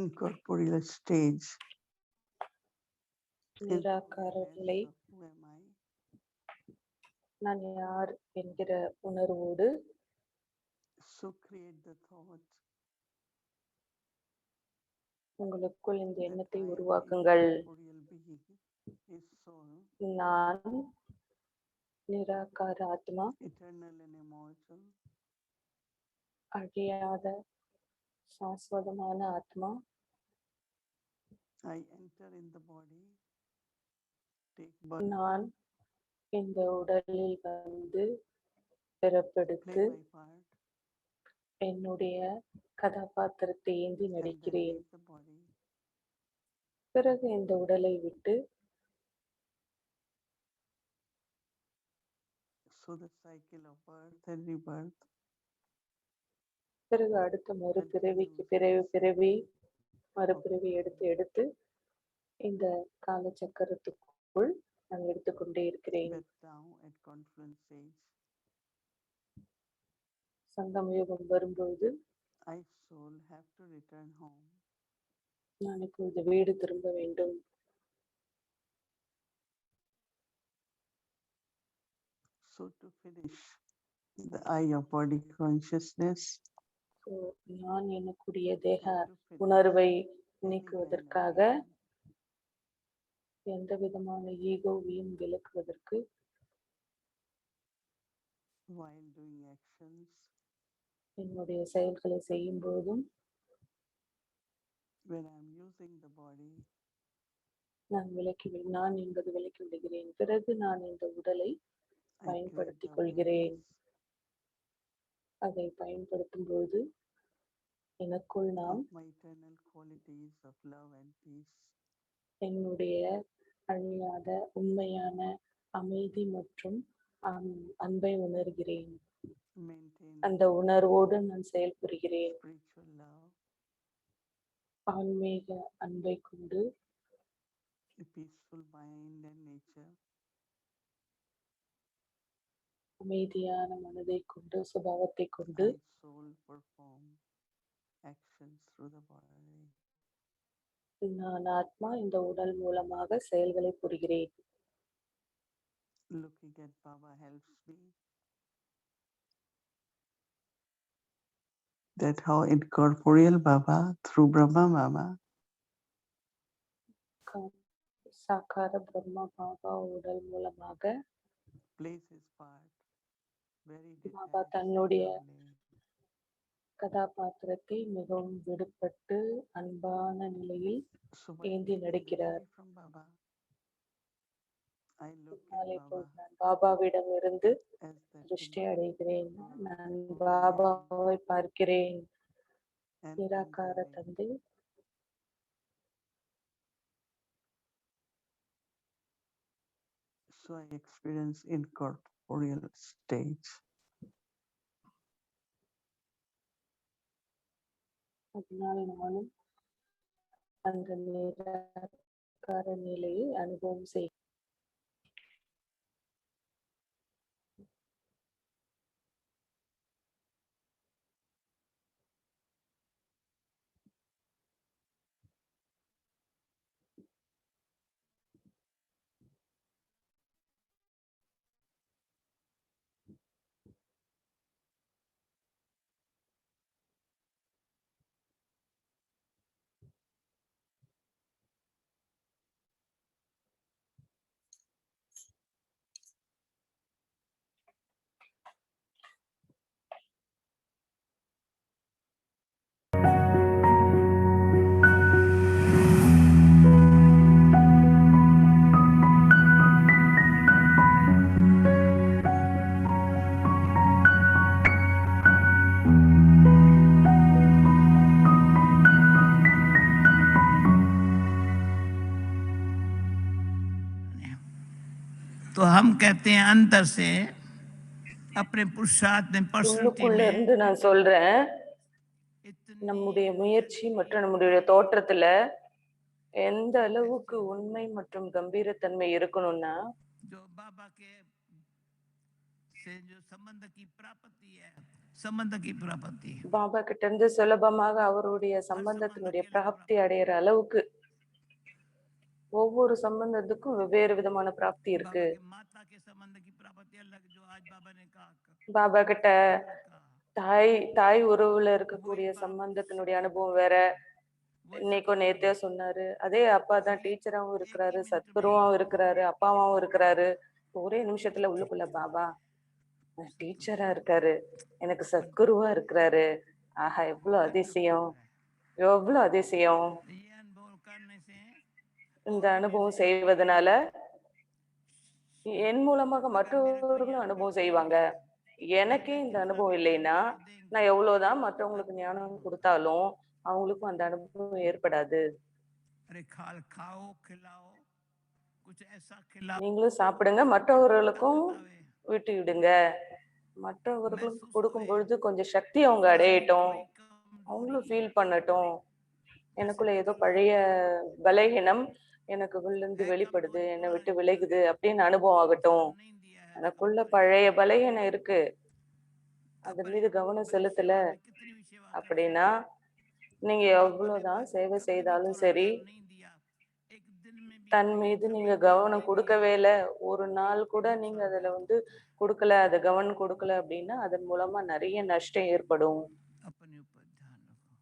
incorporeal stage. நிராகார நிலை. நான் யார் என்கிற உணர்வோடு So create the thought உங்களுக்குள் இந்த that எண்ணத்தை I am உருவாக்குங்கள். incorporeal being, is soul, நான் நிராகார ஆத்மா, eternal and immortal. அழியாத சாஸ்வதமான ஆத்மா. I enter in the body, take birth, நான் இந்த உடலில் வந்து பிறப்பெடுத்து play my part, என்னுடைய கதாபாத்திரத்தை ஏந்தி and then நடிக்கிறேன். leave the body. பிறகு இந்த உடலை விட்டு So the cycle of birth and rebirth பிறகு அடுத்த மறுபிறவிக்கு பிறவி மறுபிறவி எடுத்து இந்த கால சக்கரத்துக்குள் நான் எடுத்துக்கொண்டே இருக்கிறேன். but now at confluence stage, சங்கம் யோகம் வரும்போது I soul have to return home. நான் இப்பொழுது வீடு திரும்ப வேண்டும். So to finish the eye of body consciousness, So, நான் எனக்குரிய தேக and to finish உணர்வை any kind நீக்குவதற்காக of ego, எந்த விதமான ஈகோவையும் விலக்குவதற்கு while doing actions, என்னுடைய செயல்களை செய்யும் போதும் when I am using the body, நான் என்பது விலக்கி விடுகிறேன். பிறகு நான் இந்த உடலை I create பயன்படுத்திக் கொள்கிறேன். awareness அதை பயன்படுத்தும் போது எனக்குள் நாம் of my eternal qualities of love and peace. என்னுடைய அழியாத உண்மையான அமைதி மற்றும் அன்பை உணர்கிறேன். Maintain அந்த உணர்வோடு நான் செயல்புரிகிறேன். spiritual love, ஆன்மீக அன்பை கொண்டு a peaceful mind and nature, அமைதியான மனதை கொண்டு சுபாவத்தை கொண்டு I soul perform actions through the body. நான் ஆத்மா இந்த உடல் மூலமாக செயல்களை புரிகிறேன். Looking at Baba helps me. That how incorporeal Baba through Brahma Mama சாக்கார Brahma Baba உடல் மூலமாக plays his part very Baba detached தன்னுடைய and lovely. கதாபாத்திரத்தை மிகவும் விடுபட்டு அன்பான நிலையில் So by ஏந்தி taking நடிக்கிறார். energy from Baba, I look at நாளை Baba போல் நான் பாபாவிடம் இருந்து as that திருஷ்டி அடைகிறேன். நான் incorporeal பாபாவை பார்க்கிறேன். and நிராகார undying. தந்தை So I experience incorporeal stage. அதனால் நானும் அந்த நிராகார நிலையை அனுபவம் செய்கிறேன். तो हम कहते हैं अंदर से अपने पुरुषार्थ में पर्सनैलिटी உள்ளுக்குள்ள में இருந்து நான் சொல்றேன், इतनी நம்முடைய முயற்சி மற்றும் நம்முடைய தோற்றத்துல எந்த அளவுக்கு உண்மை மற்றும் கம்பீரத்தன்மை இருக்கணும்னா जो बाबा के से जो संबंध की प्राप्ति है संबंध की प्राप्ति பாபா கிட்ட இருந்து சுலபமாக அவருடைய हर संबंध சம்பந்தத்தினுடைய के लिए பிராப்தி அடையிற அளவுக்கு ஒவ்வொரு சம்பந்தத்துக்கும் வெவ்வேறு விதமான பிராப்தி बाबा இருக்கு. के माता के संबंध की प्राप्ति अलग जो आज बाबा ने कहा பாபா கிட்ட தாய் தாய் உறவுல இருக்கக்கூடிய वही बाप சம்பந்தத்தினுடைய शिक्षक அனுபவம் भी வேற. वही இன்னைக்கும் सतगुरु நேத்தே சொன்னாரு. அதே அப்பா தான் वही டீச்சராவும் एक ही இருக்கிறாரு, मिनट में சத்குருவாவும் இருக்கிறாரு, அப்பாவாவும் இருக்கிறாரு. ஒரே நிமிஷத்துல உள்ளுக்குள்ள பாபா டீச்சரா இருக்காரு, எனக்கு சத்குருவா இருக்கிறாரு. ஆஹா, எவ்வளவு அதிசயம், எவ்வளவு அதிசயம். ये अनुभव करने से இந்த और அனுபவம் मेरे செய்வதனால என் மூலமாக अगर मेरे को ये மற்றவர்களும் अनुभव அனுபவம் नहीं செய்வாங்க. है எனக்கே मैं இந்த कितना அனுபவம் भी இல்லைன்னா ज्ञान को देंगे நான் எவ்வளவுதான் மற்றவங்களுக்கு अनुभव नहीं ஞானம் होगा கொடுத்தாலும் அவங்களுக்கும் அந்த அனுபவம் ஏற்படாது. अरे खाओ खिलाओ कुछ ऐसा खिलाओ நீங்களும் சாப்பிடுங்க, तब மற்றவர்களுக்கும் बतावे விட்டு விடுங்க. மற்றவர்களுக்கு महसूस கொடுக்கும் करे பொழுது கொஞ்சம் சக்தி அவங்க पुरानी அடையட்டும், कोई कमजोरी அவங்களும் ஃபீல் பண்ணட்டும். जैसे எனக்குள்ள ஏதோ देखो பழைய பலகீனம் எனக்கு உள்ளிருந்து है வெளிப்படுது, कमजोरी என்னை விட்டு पुरानी விலகுது அப்படின்னு அனுபவம் ஆகட்டும். ध्यान नहीं दिया है எனக்குள்ள अपने பழைய ऊपर பலகீனம் இருக்கு, அது अपने மீது கவனம் अपनी செலுத்தல सेवा में कितनी भी सेवा कर அப்படின்னா நீங்க बाबा ने எவ்வளவுதான் சேவை कभी भी செய்தாலும் थोड़ा சரி, ध्यान नहीं दिया एक दिन में भी தன் कोई மீது நீங்க समय ध्यान கவனம் नहीं கொடுக்கவே दिया இல்லை, ஒரு நாள் கூட நீங்க नुकसान அதுல बहुत வந்து होता है கொடுக்கல, அது கவனம் கொடுக்கல அப்படின்னா அதன் மூலமா நிறைய நஷ்டம் ஏற்படும். अपने ऊपर ध्यान रखो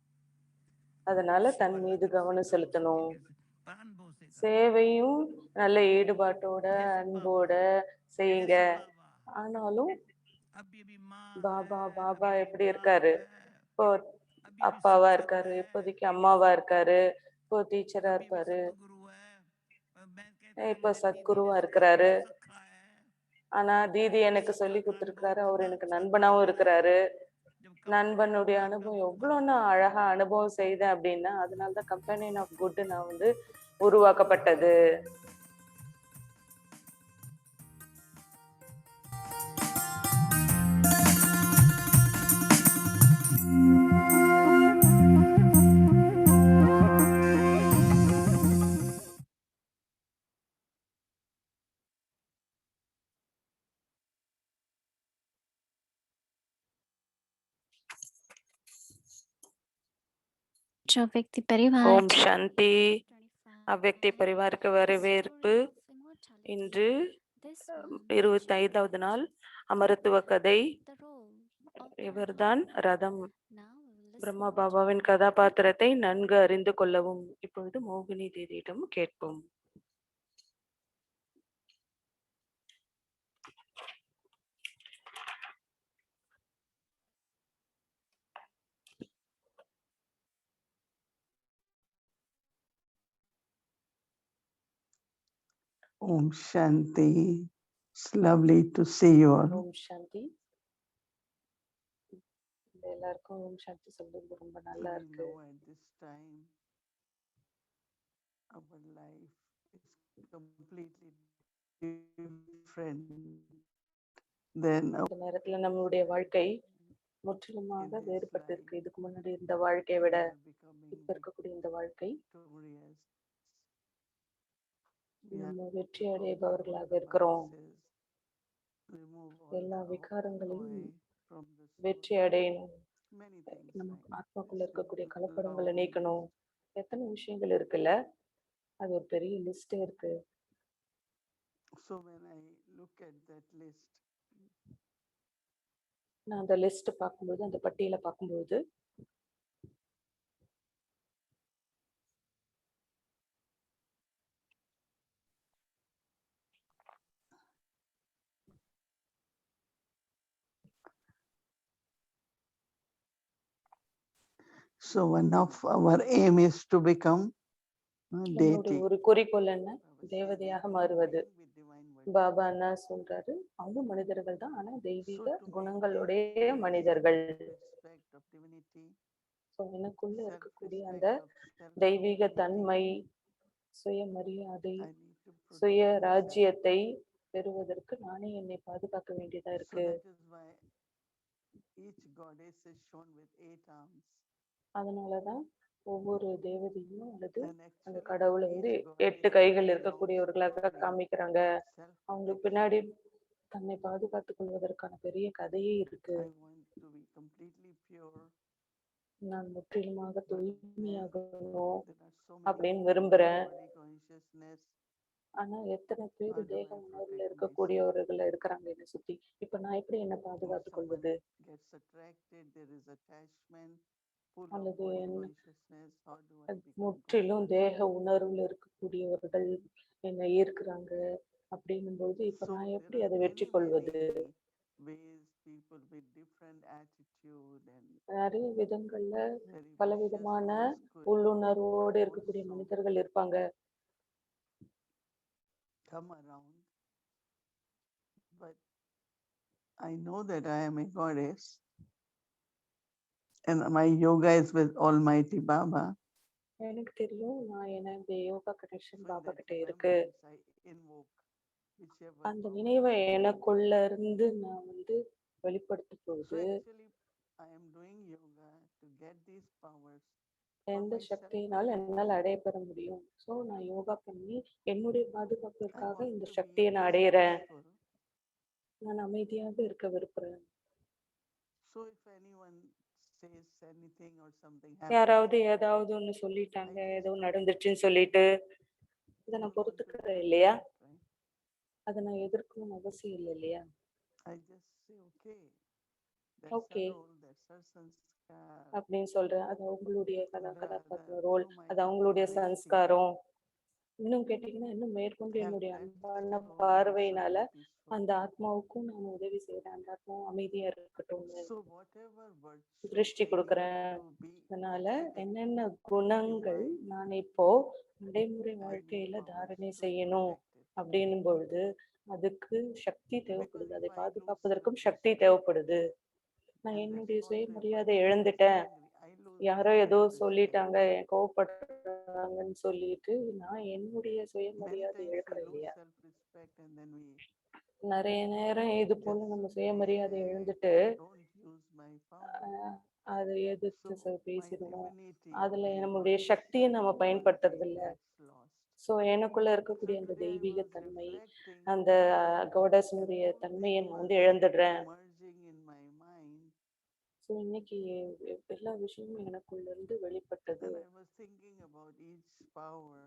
அதனால தன் सेवा மீது लगन से கவனம் करो செலுத்தணும். सच्चे दिल से प्राण भाव से करो சேவையும் நல்ல ஈடுபாட்டோட जैसे அன்போட बाबा செய்யுங்க. जैसे बाबा ஆனாலும் अभी अभी माँ பாபா है பாபா अभी எப்படி बाप இருக்காரு, है இப்போ अभी अभी அப்பாவா शिक्षक இருக்காரு, है இப்போதைக்கு அம்மாவா இருக்காரு, இப்போ டீச்சரா अभी अभी இருப்பாரு, सतगुरु है मैं कहता हूँ இப்போ मुझे दीदी ने சத்குருவா सिखाया இருக்கிறாரு. वो सखा है ஆனா தீதி वो எனக்கு सखा சொல்லி का अनुभव கொடுத்துருக்காரு, அவர் कितना எனக்கு अच्छा था நண்பனாவும் இருக்கிறாரு. जब कंपेनियन ऑफ நண்பனுடைய गुड அனுபவம் प्रभु எவ்வளவு நான் அழகா அனுபவம் செய்தேன் அப்படின்னா அதனாலதான் கம்பெனியன் ஆஃப் குட் நான் வந்து உருவாக்கப்பட்டது. व्यक्ति परिवार ஓம் சாந்தி. அவ்வக்தி பரிவாருக்கு வரவேற்பு. இன்று 25வது நாள் அமரத்துவ கதை. இவர்தான் ரதம். பிரம்மா பாபாவின் கதாபாத்திரத்தை நன்கு அறிந்து கொள்ளவும். இப்பொழுது மோகினி தீதியிடம் கேட்போம். Om Shanti. It's lovely to see you all. ஓம் சாந்தி. எல்லாருக்கும் ஓம் சாந்தி சொல்றது ரொம்ப நல்லா We இருக்கு. know at this time our life is completely different than இந்த நேரத்துல நம்மளுடைய வாழ்க்கை முற்றிலுமாக in this வேறுபட்டு இருக்கு. life. இதுக்கு முன்னாடி இந்த வாழ்க்கையை விட We are becoming இப்ப இருக்கக்கூடிய இந்த வாழ்க்கை victorious. We are நம்ம வெற்றி removing all அடைபவர்களாக the இருக்கிறோம். vices, remove all எல்லா the விகாரங்களையும் joy from the வெற்றி soul. அடையணும். Many things நம்ம like ஆத்மாக்குள்ள this, இருக்கக்கூடிய love, கலப்படங்களை நீக்கணும். எத்தனை விஷயங்கள் இருக்குல்ல, அது ஒரு பெரிய லிஸ்டே இருக்கு. So when I look at that list, நான் அந்த லிஸ்ட் பார்க்கும்போது, அந்த பட்டியலை பார்க்கும்போது so one of our aim is to become நம்மளுடைய deity. ஒரு குறிக்கோள் என்ன, Baba says தேவதையாக they are மாறுவது. being with divine virtue. Baba என்ன சொல்றாரு, அவங்க மனிதர்கள் தான், ஆனா So தெய்வீக to make குணங்களுடைய this மனிதர்கள். aspect of divinity, ஸோ எனக்குள்ள இருக்கக்கூடிய அந்த self-respect of தெய்வீக self-dignity, தன்மை, சுயமரியாதை, I need to protect சுய myself. ராஜ்யத்தை பெறுவதற்கு நானே என்னை பாதுகாக்க வேண்டியதா So இருக்கு. that is why each goddess is shown with 8 arms. அதனாலதான் ஒவ்வொரு தேவதையும் அல்லது And அந்த actually கடவுளை வந்து each goddess 8 கைகள் belongs இருக்கக்கூடியவர்களாக to காமிக்கிறாங்க. அவங்களுக்கு self-protection. பின்னாடி தன்னை பாதுகாத்துக் கொள்வதற்கான பெரிய கதையே இருக்கு. I want to be completely pure. நான் முற்றிலுமாக But then தூய்மையாகணும் there are so many அப்படின்னு people in விரும்புறேன். body consciousness ஆனா எத்தனை பேர் How do தேக I உணர்வுல protect இருக்கக்கூடியவர்கள் இருக்கிறாங்க என்னை சுத்தி. இப்ப நான் எப்படி என்ன or பாதுகாத்துக் someone கொள்வது? gets attracted, there is attachment, full of அல்லது body என்ன consciousness. How do I become முற்றிலும் conscious? தேக உணர்வுல இருக்கக்கூடியவர்கள் என்னை ஈர்க்கிறாங்க அப்படின்னும்போது இப்ப So நான் there எப்படி are அதை வெற்றி many, கொள்வது? many ways people with different attitude and நிறைய விதங்கள்ல very பலவிதமான viciousness could உள்ளுணர்வோடு இருக்கக்கூடிய also மனிதர்கள் இருப்பாங்க. come around. But I know that I am a goddess and my yoga is with Almighty Baba. எனக்கு தெரியும் நான் என்ன இந்த yoga So connection in Baba that கிட்ட இருக்கு. remembrance, I invoke whichever அந்த power நினைவை is எனக்குள்ள இருந்து நான் வெளிப்படுத்தும் So போது actually, I am doing yoga to get these powers from எந்த my சக்தியினால் என்னால் self-protection. அடைய பெற முடியும். ஸோ நான் யோகா பண்ணி என்னுடைய I பாதுகாப்பிற்காக want இந்த to be சக்தியை நான் அடையிறேன். peaceful. நான் அமைதியாக இருக்க விரும்புறேன். So if anyone says anything or something happens, யாராவது ஏதாவது ஒண்ணு I சொல்லிட்டாங்க, just ஏதோ don't நடந்துச்சுன்னு சொல்லிட்டு இதை don't நான் want to பொறுத்துக்கிறேன் react இல்லையா? to it, right? அதை நான் எதிர்க்கணும்னு அவசியம் இல்லை இல்லையா? I just say, okay, that's okay her role, that's her sanskar. அப்படின்னு சொல்றேன். அது அவங்களுடைய கதாபாத்திர ரோல், through my அது அவங்களுடைய honesty, சன்ஸ்காரம். இன்னும் கேட்டீங்கன்னா இன்னும் மேற்கொண்டு have என்னுடைய that அன்பான soul பார்வையினால also be peaceful. அந்த ஆத்மாவுக்கும் நான் உதவி செய்யறேன். அந்த ஆத்மாவும் அமைதியா இருக்கட்டும் So whatever virtue திருஷ்டி I need கொடுக்கறேன். to be அதனால cultivated என்னென்ன in குணங்கள் life, நான் இப்போ நடைமுறை I need வாழ்க்கையில powers தாரணை to செய்யணும் protect it. அப்படின்னும் பொழுது அதுக்கு சக்தி Because தேவைப்படுது. if அதை I lose பாதுகாப்பதற்கும் சக்தி self-respect தேவைப்படுது. நான் and என்னுடைய that's also if சுயமரியாதை anyone gets இழந்துட்டேன். angry, I lose யாரோ my ஏதோ self-respect. சொல்லிட்டாங்க, கோவப்படுறாங்கன்னு சொல்லிட்டு நான் என்னுடைய Many சுயமரியாதை times we இழக்கிறேன் lose இல்லையா? self-respect and then we நிறைய நேரம் இது போல just நம்ம சுயமரியாதை react இழந்துட்டு or don't use my power. அதை எதிர்த்து So my பேசிடுவோம். divinity, அதுல my நம்முடைய goddess சக்தியை நம்ம quality பயன்படுத்துறது இல்ல. gets lost. ஸோ எனக்குள்ள So இருக்கக்கூடிய அந்த today I தெய்வீக was தன்மை, reflecting அந்த and கோடஸனுடைய தன்மையை everything நான் was இழந்துடுறேன். merging in my mind. So இன்னைக்கு எல்லா விஷயமும் எனக்குள்ள இருந்து வெளிப்பட்டது. And I was thinking about each power,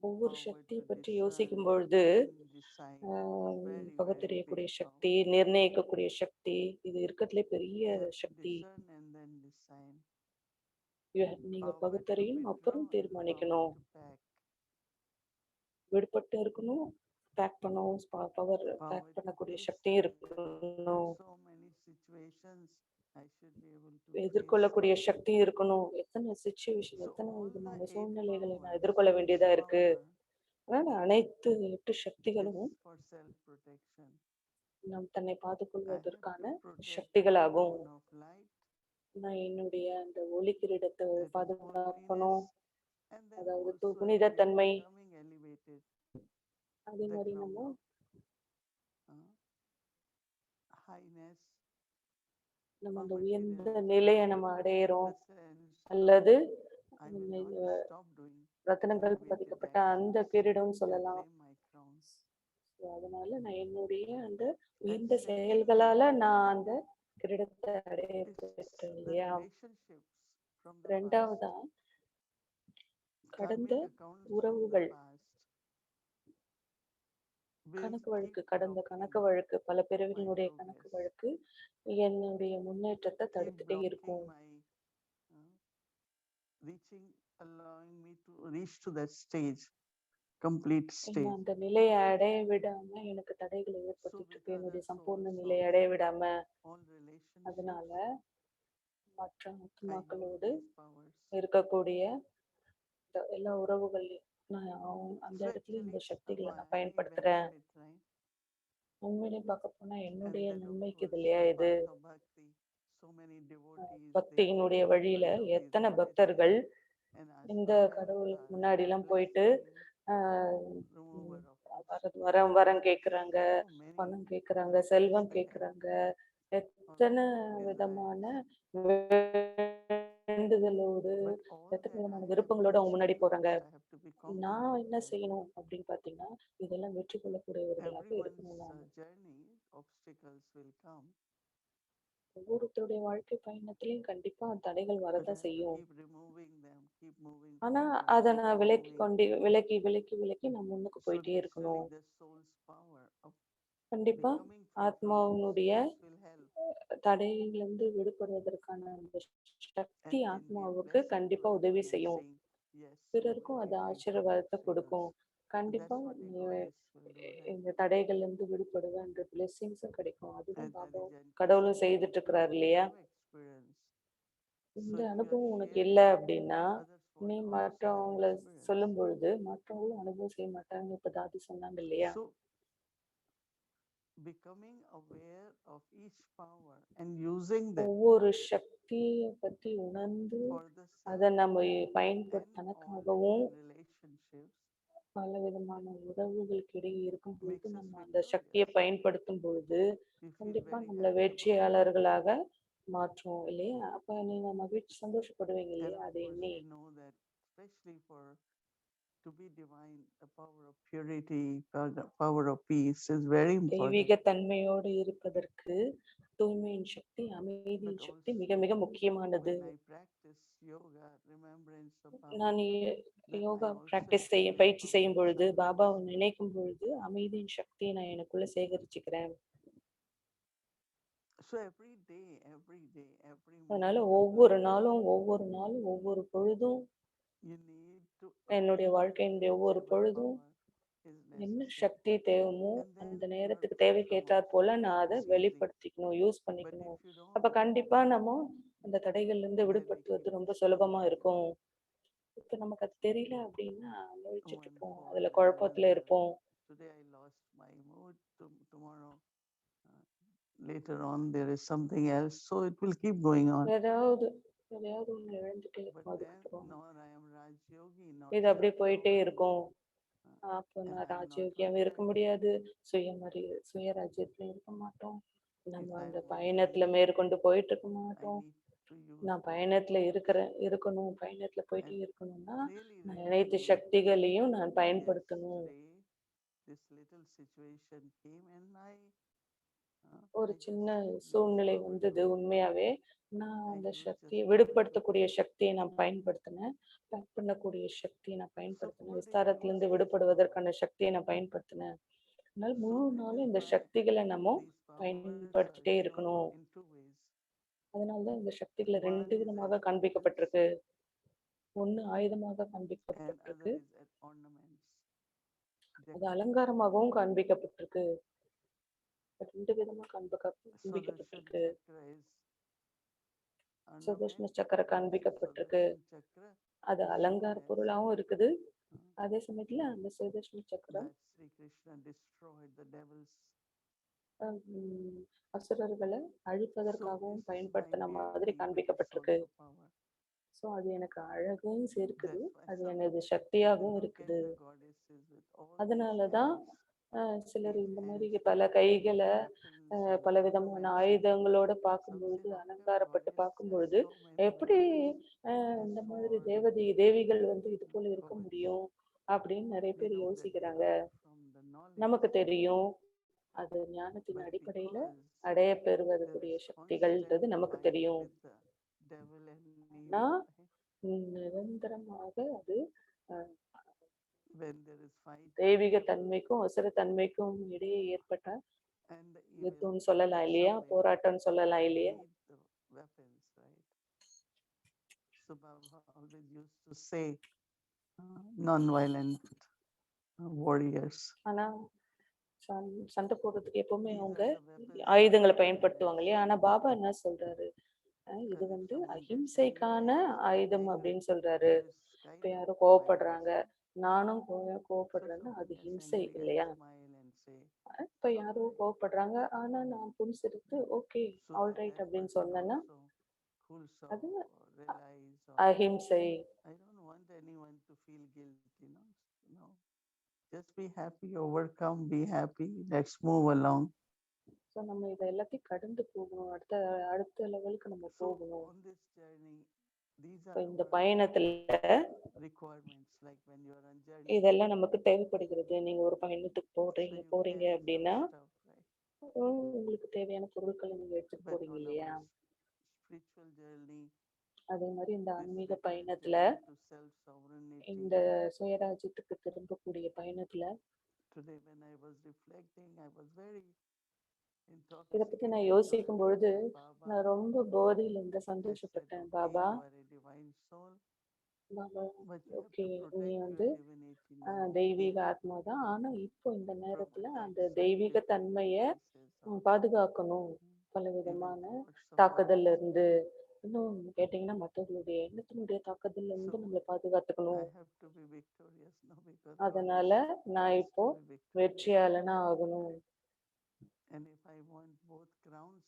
ஒவ்வொரு power சக்தியை to பற்றி discern யோசிக்கும் பொழுது and decide. It's very, very பகுத்தறியக்கூடிய big Sakthi, power. நிர்ணயிக்கக்கூடிய சக்தி, இது இருக்கிறதுலே பெரிய We have to Sakthi. discern and then decide. நீங்க Power to பகுத்தறியணும், withdraw அப்புறம் and power தீர்மானிக்கணும். to pack. விடுபட்டு இருக்கணும், பேக் பண்ணவும், பவர் Power பேக் to பண்ணக்கூடிய face சக்தியும் fear. There இருக்கணும். are so many situations I should be able to face. எதிர்கொள்ளக்கூடிய சக்தி இருக்கணும். எத்தனை சுச்சுவேஷன், So எத்தனை all the விதமான 8 சூழ்நிலைகளை நான் powers, எதிர்கொள்ள each வேண்டியதா இருக்கு. power அதனால அனைத்து 8 சக்திகளும் is for self-protection. நம் தன்னை I have பாதுகாப்பதற்கான to protect the சக்திகளாகும். crown of light, நான் என்னுடைய அந்த ஒளி கிரீடத்தை that is பாதுகாக்கணும். holiness, and then அதாவது also I am புனிதத்தன்மை. becoming elevated. அதே The மாதிரி crown நம்ம of highness, நம்ம or அந்த உயர்ந்த materialism, நிலையை நம்ம in அடையிறோம். the sense அல்லது I will not stop doing ரத்தினங்கள் elevated பதிக்கப்பட்ட அந்த actions கிரீடம் and சொல்லலாம். claim my crowns. So, அதனால நான் என்னுடைய அந்த And உயர்ந்த secondly, செயல்களால நான் அந்த கிரீடத்தை அடைய it's பெற்றேன் the இல்லையா? relationships from the past. ரெண்டாவதா கடந்த Karmic accounts from the உறவுகள், past will கணக்கு keep வழக்கு, கடந்த blocking கணக்கு வழக்கு, பல my பிறவிகளுடைய கணக்கு progress, வழக்கு என்னுடைய முன்னேற்றத்தை keep தடுத்துட்டே blocking இருக்கும். my reaching, allowing me to reach to that stage, complete என்ன stage. அந்த நிலையை அடைய விடாம எனக்கு தடைகளை So ஏற்படுத்திட்டு with இருக்கு. என்னுடைய other சம்பூர்ண souls நிலையை also, அடைய விடாம. all relationships, அதனால மற்ற I use ஆத்மாக்களோடு these powers. இருக்கக்கூடிய எல்லா உறவுகள்லையும் நான் அந்த So இடத்துல actually இந்த it's சக்திகளை my நான் பயன்படுத்துறேன். benefit, right? உண்மையிலே பார்க்க போனா And என்னுடைய then of நன்மைக்கு course இது இல்லையா the இது? path of bhakti, so many devotees, they பக்தியினுடைய go in வழியில front of these எத்தனை goddesses பக்தர்கள் and ask இந்த for help, கடவுளுக்கு முன்னாடி எல்லாம் போயிட்டு remover of வரம் கேக்குறாங்க, so many பணம் கேக்குறாங்க, requests செல்வம் they have. கேக்குறாங்க, எத்தனை விதமான வேண்டுதலோடு, But all எத்தனை that I விதமான have விருப்பங்களோட to அவங்க முன்னாடி போறாங்க. achieve, I have to be நான் confident. என்ன செய்யணும் அப்படின்னு பாத்தீங்கன்னா, இதெல்லாம் வெற்றி கொள்ளக்கூடியவர்களாக Everyone's இருக்கணும். நான் journey, obstacles will come. ஒவ்வொருத்தருடைய வாழ்க்கை பயணத்திலயும் கண்டிப்பா தடைகள் But I வரதான் have to செய்யும். keep removing them, keep moving ஆனா forward, அத keep நான் moving. விலக்கி நான் முன்னுக்கு So போயிட்டே naturally, இருக்கணும். the soul's power of கண்டிப்பா becoming free from ஆத்மாவினுடைய obstacles will help. தடையிலிருந்து விடுபடுவதற்கான அந்த சக்தி And can give ஆத்மாவுக்கு blessing to கண்டிப்பா others உதவி and செய்யும். saying, yes, you பிறருக்கும் will அது be free from ஆசீர்வாதத்தை obstacles. கொடுக்கும். And கண்டிப்பா that's what a நீ goddess will do, right? இந்த தடைகள்ல இருந்து விடுபடுவேன்ற பிளெஸிங்ஸும் கிடைக்கும். அதுதான் And பாபா religion கடவுளும் teaches செய்துட்டு you இருக்கிறாரு don't இல்லையா? have experience. So இந்த if you are அனுபவம் உனக்கு sharing இல்ல it, அப்படின்னா others won't நீ also have மற்றவங்கள experience. சொல்லும் பொழுது மற்றவங்களும் அனுபவம் செய்ய மாட்டாங்க. இப்ப தாதி சொன்னாங்க இல்லையா? So becoming aware of each power and using them ஒவ்வொரு சக்தியை பத்தி உணர்ந்து for the அதை self நம்ம and all தனக்காகவும் living relationships பல விதமான உறவுகளுக்கு இடையே இருக்கும் பொழுது makes us நம்ம அந்த சக்தியை victorious. பயன்படுத்தும் பொழுது We feel கண்டிப்பா very நம்மள happy about it. வெற்றியாளர்களாக மாற்றும் இல்லையா? அப்ப நீங்க மகிழ்ச்சி சந்தோஷப்படுவீங்க And இல்லையா? of அதை course, எண்ணி we know that especially for to be divine, the power of purity, the power of peace is very important. தெய்வீக தன்மையோடு இருப்பதற்கு தூய்மையின் சக்தி, But அமைதியின் சக்தி மிக மிக also, முக்கியமானது. when I practice yoga, remembrance of நான் Baba, then yoga I also practice accumulate பயிற்சி power செய்யும் பொழுது inside பாபாவை myself. நினைக்கும் பொழுது அமைதியின் சக்தியை நான் எனக்குள்ள சேகரிச்சுக்கிறேன். So every day, every அதனால moment of ஒவ்வொரு life, நாளும் ஒவ்வொரு பொழுதும் you need to என்னுடைய avail வாழ்க்கையினுடைய ஒவ்வொரு whichever பொழுதும் power is என்ன necessary. சக்தி தேவைமோ And then அந்த you are நேரத்துக்கு free தேவைக்கு from ஏற்றாற் போல நான் அதை obstacles easily. வெளிப்படுத்திக்கணும், யூஸ் But பண்ணிக்கணும். if you don't அப்ப know, கண்டிப்பா நம்ம அந்த தடைகள்ல இருந்து then we விடுபடுத்துவது keep ரொம்ப struggling. சுலபமா இருக்கும். இப்ப நமக்கு அது தெரியல அப்படின்னா முழிச்சிட்டு இருப்போம், One அதுல fall and குழப்பத்துல another. இருப்போம். Today I lost my mood. Tomorrow, later on, there is something else. So it will keep going on. எதையாவது ஒண்ணு இழந்துட்டே But இருக்கும். then, அதுக்கப்புறம் no, I am Raj Yogi, not இது அப்படியே போயிட்டே Satyogi. இருக்கும். அப்போ And நான் I am not ராஜயோகியாவும் இருக்க like that. முடியாது, சுயராஜ்யத்துல இருக்க மாட்டோம், நம்ம If I அந்த am on பயணத்துல journey, மேற்கொண்டு போயிட்டு இருக்க I மாட்டோம். need to use நான் all பயணத்துல powers. இருக்கணும், பயணத்துல போயிட்டே And இருக்கணும்னா really, நான் really அனைத்து need. சக்திகளையும் நான் பயன்படுத்தணும். Yesterday, this little situation came and ஒரு I சின்ன just used சூழ்நிலை power வந்தது. to, உண்மையாவே நான் I அந்த used சக்தியை just power to விடுபடுத்தக்கூடிய help. சக்தியை நான் பயன்படுத்தினேன். பேக் பண்ணக்கூடிய சக்தியை நான் So பயன்படுத்தினேன். full day I விஸ்தாரத்திலிருந்து used this power. விடுபடுவதற்கான சக்தியை நான் பயன்படுத்தினேன். அதனால So முழு this நாளும் is இந்த why சக்திகளை நம்ம these powers are பயன்படுத்திட்டே shown இருக்கணும். in two ways. அதனாலதான் இந்த சக்திகளை One ரெண்டு is as விதமாக weapons காண்பிக்கப்பட்டிருக்கு. ஒண்ணு ஆயுதமாக and காண்பிக்கப்பட்டிருக்கு, other is as ornaments. அது அலங்காரமாகவும் காண்பிக்கப்பட்டிருக்கு. ரெண்டு விதமா Sudarshan காண்பிக்கப்பட்டிருக்கு. chakra is Sudarshana ornament. சக்கர This காண்பிக்கப்பட்டிருக்கு. Sudarshan chakra அது is அலங்கார shown as பொருளாவும் இருக்குது. uh, அதே சமயத்துல அந்த சுதர்ஷன சக்கரம் that Sri Krishna destroyed the devils. உம், அசுரர்களை So அழிப்பதற்காகவும் this is my பயன்படுத்தின மாதிரி beauty, but it's காண்பிக்கப்பட்டிருக்கு. also power. So அது எனக்கு அழகையும் சேர்க்குது, That's why அது some எனது people சக்தியாகவும் look at இருக்குது. the goddesses with all these அதனாலதான் hands, சிலர் these இந்த hands மாதிரி with பல all these கைகளை weapons and பல விதமான ornaments. ஆயுதங்களோட Some பார்க்கும் say, பொழுது, how come அலங்காரப்பட்டு goddess பார்க்கும் has பொழுது so many எப்படி weapons, has இந்த மாதிரி sword, தேவிகள் இது போல இருக்க coats? முடியும் அப்படின்னு நிறைய We பேர் know that they யோசிக்கிறாங்க. are from the knowledge, நமக்கு தெரியும் அது ஞானத்தின் but அடிப்படையில because அடைய there பெறுவதற்குரிய is சக்திகள்ன்றது constant நமக்கு fight தெரியும். with the devil and ஆனா evil, நிரந்தரமாக அது அஹ், when there is fight தெய்வீக தன்மைக்கும் அசுர தன்மைக்கும் இடையே ஏற்பட்ட and the evil, யுத்தம்னு சொல்லலாம் இல்லையா, somewhere போராட்டம்னு சொல்லலாம் இல்லையா. need the weapons, right? So Baba always used to say, non-violent warriors. ஆனா சண்டை போடுறதுக்கு எப்பவுமே These அவங்க are the weapons of ஆயுதங்களை non-violence. பயன்படுத்துவாங்க இல்லையா. ஆனா பாபா என்ன சொல்றாரு, இது Because if someone gets அஹிம்சைக்கான angry, I ஆயுதம் say அப்படின்னு that சொல்றாரு. there is இப்ப kind of யாரும் violence. கோவப்படுறாங்க, நானும் So கோவப்படுறேன்னா someone அது gets ஹிம்சை angry, I இல்லையா. smile and say, இப்ப யாரோ கோவப்படுறாங்க, ஆனா நான் புன்சிரித்து okay so all that right that அப்படின்னு person சொன்னேன்னா also cools off அது or realize, or அஹிம்சை. I don't want anyone to feel guilty, no. Just be happy, overcome, be happy. Let's move along. So நம்ம இதை எல்லாத்தையும் கடந்து போகணும், அடுத்த லெவலுக்கு நம்ம So போகணும். on this journey, these இப்ப are இந்த our பயணத்துல requirements. Like when you are on journey, இதெல்லாம் நமக்கு தேவைப்படுகிறது. நீங்க ஒரு பயணத்துக்கு so you போறீங்க carry அப்படின்னா some stuff, right? உங்களுக்கு தேவையான பொருட்களை நீங்க எடுத்துட்டு but போறீங்க on இல்லையா? our spiritual journey, அதே மாதிரி இந்த this ஆன்மீக return பயணத்துல, journey to self-sovereignty, இந்த சுயராஜ்யத்துக்கு திரும்பக்கூடிய பயணத்துல, today when I was reflecting, I was very இத பத்தி நான் intoxicated, யோசிக்கும் joyful பொழுது that Baba நான் ரொம்ப போதையில இருந்து has said, சந்தோஷப்பட்டேன். okay, Baba, you are a divine soul, Baba, but you have okay, to நீ protect வந்து your divinity now. தெய்வீக ஆத்மா தான். ஆனா இப்போ இந்த நேரத்துல From அந்த attack, தெய்வீக setbacks, தன்மைய crisis, or பாதுகாக்கணும் பல even விதமான thoughts of தாக்குதல்ல others. இருந்து. இன்னும் கேட்டீங்கன்னா மற்றவர்களுடைய எண்ணத்தினுடைய தாக்குதல்ல இருந்து So நம்மளை I பாதுகாத்துக்கணும். have to be victorious now because God அதனால has நான் promised இப்போ to be victorious. வெற்றியாளனா ஆகணும். And if I want both crowns,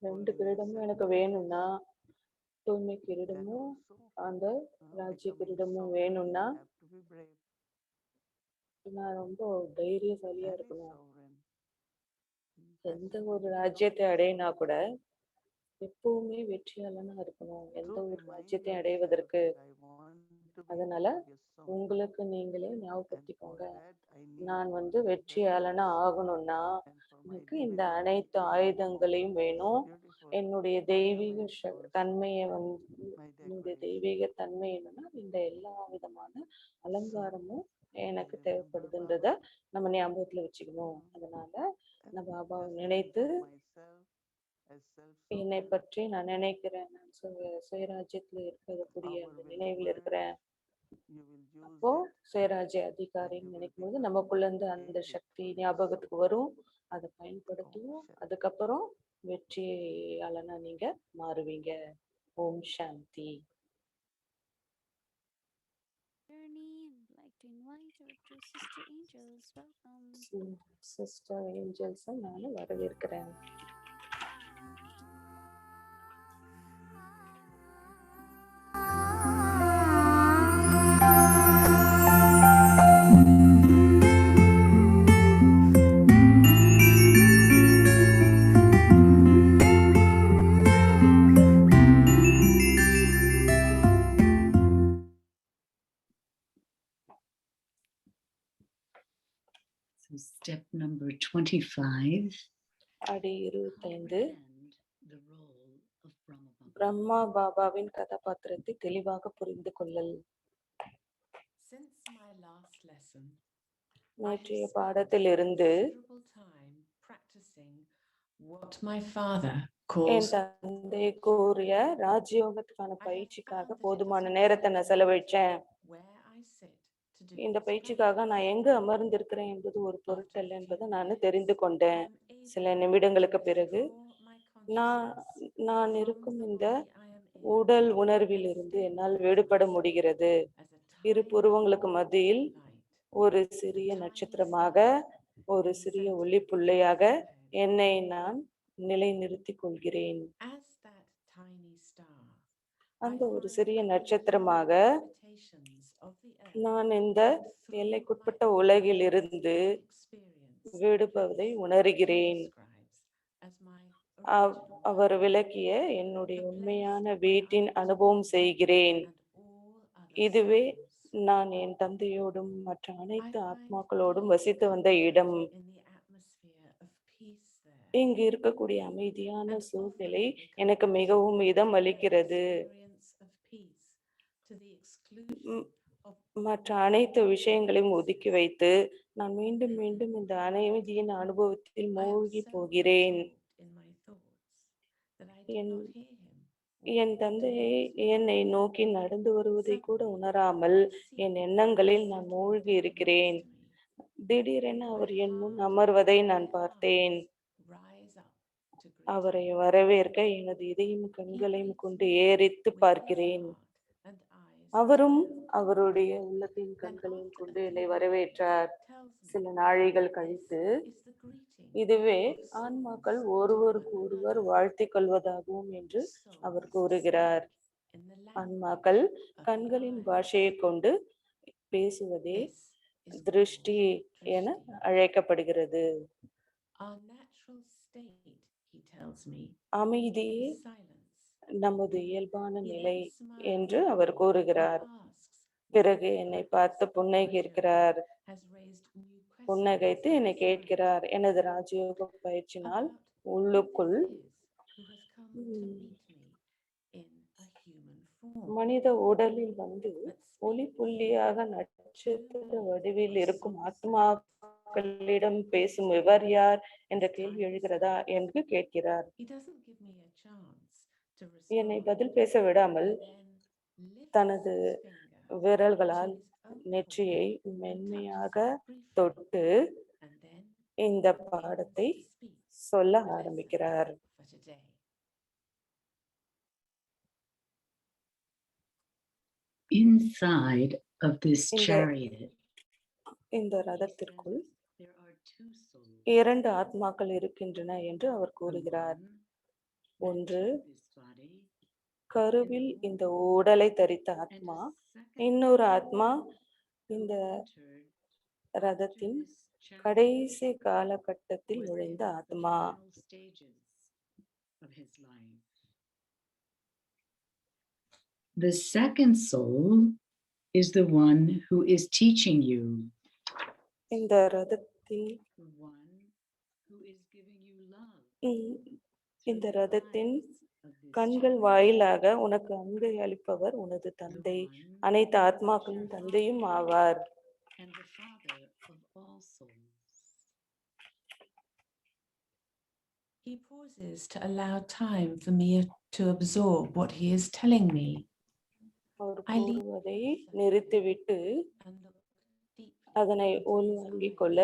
2 holiness கிரீடமும் and எனக்கு greatness, வேணும்னா, தூய்மை then கிரீடமும் also அந்த ராஜ்ய becoming கிரீடமும் sovereign, வேணும்னா, I have to be brave, நான் ரொம்ப தைரியசாலியா very இருக்கணும். sovereign. எந்த That's ஒரு to be ராஜ்யத்தை victorious. அடையினா கூட எப்பவுமே வெற்றியாளனா இருக்கணும். எந்த To ஒரு remind ராஜ்யத்தையும் yourself அடைவதற்கு. that I want to be அதனால victorious soul. உங்களுக்கு நீங்களே And for ஞாபகப்படுத்திக்கோங்க, that, I need நான் all வந்து these வெற்றியாளனா weapons. ஆகணும்னா And for my எனக்கு இந்த divinity, அனைத்து I need all ஆயுதங்களையும் these வேணும். beautiful என்னுடைய தெய்வீக ornaments also, தன்மையை வந்து, my என்னுடைய decoration. தெய்வீக தன்மை என்னன்னா இந்த எல்லா விதமான So அலங்காரமும் I எனக்கு remember தேவைப்படுதுன்றத Baba, நம்ம ஞாபகத்துல வச்சுக்கணும். அதனால and நான் பாபாவை just think நினைத்து of myself as என்னை self-sovereign. பற்றி நான் நினைக்கிறேன். நான் சுயராஜ்யத்துல இருக்கக்கூடிய Power அந்த will நினைவில் emerge. இருக்கிறேன். You will use அப்போ it, சுயராஜ்ய and அதிகாரின்னு you will நினைக்கும் போது become நமக்குள்ள இருந்து a அந்த சக்தி victorious ஞாபகத்துக்கு soul. வரும். அதை Om பயன்படுத்துவோம். Shanti. அதுக்கப்புறம் வெற்றியாளனா நீங்க மாறுவீங்க. ஓம் சாந்தி. Journey and would like to invite our two sister angels. Welcome. Sister angels நானும் வரவேற்கிறேன். So step number 25. அடி 25. Comprehend the role of Brahma Baba. Brahma பாபாவின் கதாபாத்திரத்தை தெளிவாக புரிந்து கொள்ளல். Since my last lesson, நேற்றைய பாடத்திலிருந்து considerable time practicing what my father N calls தந்தை கூறிய ராஜயோகத்துக்கான பயிற்சிக்காக போதுமான நேரத்தை நான் செலவழிச்சேன். where I sit to do இந்த its பயிற்சிக்காக practice. நான் எங்கு அமர்ந்திருக்கிறேன் என்பது ஒரு பொருட்டல்ல என்பதை நான் தெரிந்து கொண்டேன். சில நிமிடங்களுக்கு பிறகு நான் இருக்கும் இந்த உடல் உணர்விலிருந்து என்னால் விடுபட முடிகிறது. இரு புருவங்களுக்கு மத்தியில் ஒரு சிறிய நட்சத்திரமாக, ஒரு சிறிய ஒளி புள்ளையாக என்னை நான் நிலைநிறுத்திக் கொள்கிறேன். As that tiny star, அந்த ஒரு சிறிய நட்சத்திரமாக நான் இந்த எல்லைக்குட்பட்ட உலகில் இருந்து விடுபவதை உணர்கிறேன். அவர் விளக்கிய என்னுடைய உண்மையான வீட்டின் அனுபவம் செய்கிறேன். இதுவே நான் என் தந்தையோடும் மற்ற அனைத்து ஆத்மாக்களோடும் வசித்து வந்த இடம். இங்கு இருக்கக்கூடிய அமைதியான சூழ்நிலை எனக்கு மிகவும் இதம் அளிக்கிறது. மற்ற அனைத்து விஷயங்களையும் ஒதுக்கி வைத்து நான் மீண்டும் மீண்டும் இந்த அமைதியின் அனுபவத்தில் மூழ்கி போகிறேன். என் தந்தையை என்னை நோக்கி நடந்து வருவதை கூட உணராமல் என் எண்ணங்களில் நான் மூழ்கி இருக்கிறேன். திடீரென அவர் என் முன் அமர்வதை நான் பார்த்தேன். அவரை வரவேற்க எனது இதயம் கண்களையும் கொண்டு ஏறித்து பார்க்கிறேன். அவரும் அவருடைய உள்ளத்தின் கண்களையும் கொண்டு என்னை வரவேற்றார். சில நாழிகள் கழித்து, இதுவே ஆன்மாக்கள் ஒருவருக்கு ஒருவர் வாழ்த்திக் கொள்வதாகும் என்று அவர் கூறுகிறார். ஆன்மாக்கள் கண்களின் பாஷையை கொண்டு பேசுவதே திருஷ்டி என அழைக்கப்படுகிறது. அமைதி நமது இயல்பான நிலை என்று அவர் கூறுகிறார். பிறகு என்னை பார்த்து புன்னகைக்கிறார். புன்னகைத்து என்னை கேட்கிறார். எனது ராஜயோக பயிற்சினால் about உள்ளுக்குள் who this is who has come to meet me in a human form. மனித உடலில் வந்து But ஒளி speaks புள்ளியாக to நட்சத்திர me, வடிவில் the இருக்கும் soul ஆத்மாக்களிடம் பேசும் இவர் யார் என்ற கேள்வி எழுகிறதா என்று கேட்கிறார். He doesn't give me a chance to என்னை respond. பதில் பேச விடாமல் He then lifts தனது his finger விரல்களால் to his own நெற்றியை forehead and மென்மையாக touches it briefly, தொட்டு and then இந்த begins பாடத்தை to speak சொல்ல the lesson ஆரம்பிக்கிறார். for today. Inside of this இந்த chariot, இந்த he ரதத்திற்குள் says, there are two souls. இரண்டு ஆத்மாக்கள் இருக்கின்றன என்று அவர் The கூறுகிறார். one ஒன்று that took this body, கருவில் இந்த உடலை தரித்த and ஆத்மா, a second இன்னொரு soul ஆத்மா who இந்த entered after ரதத்தின் this chariot கடைசி காலகட்டத்தில் was நுழைந்த in the ஆத்மா. final stages of his life. The second soul is the one who is teaching you, இந்த ரதத்தின் the one who is giving you love ம், through இந்த the ரதத்தின் eyes of this கண்கள் chariot, வாயிலாக உனக்கு அன்பை அளிப்பவர் உனது the தந்தை, one அனைத்து who is ஆத்மாக்களின் your தந்தையும் father ஆவார். and the father of all souls. He pauses to allow time for me to absorb what he is telling me our I leave கூறுவதை நிறுத்திவிட்டு and look deeply அதனை into his உள்வாங்கிக் eyes. கொள்ள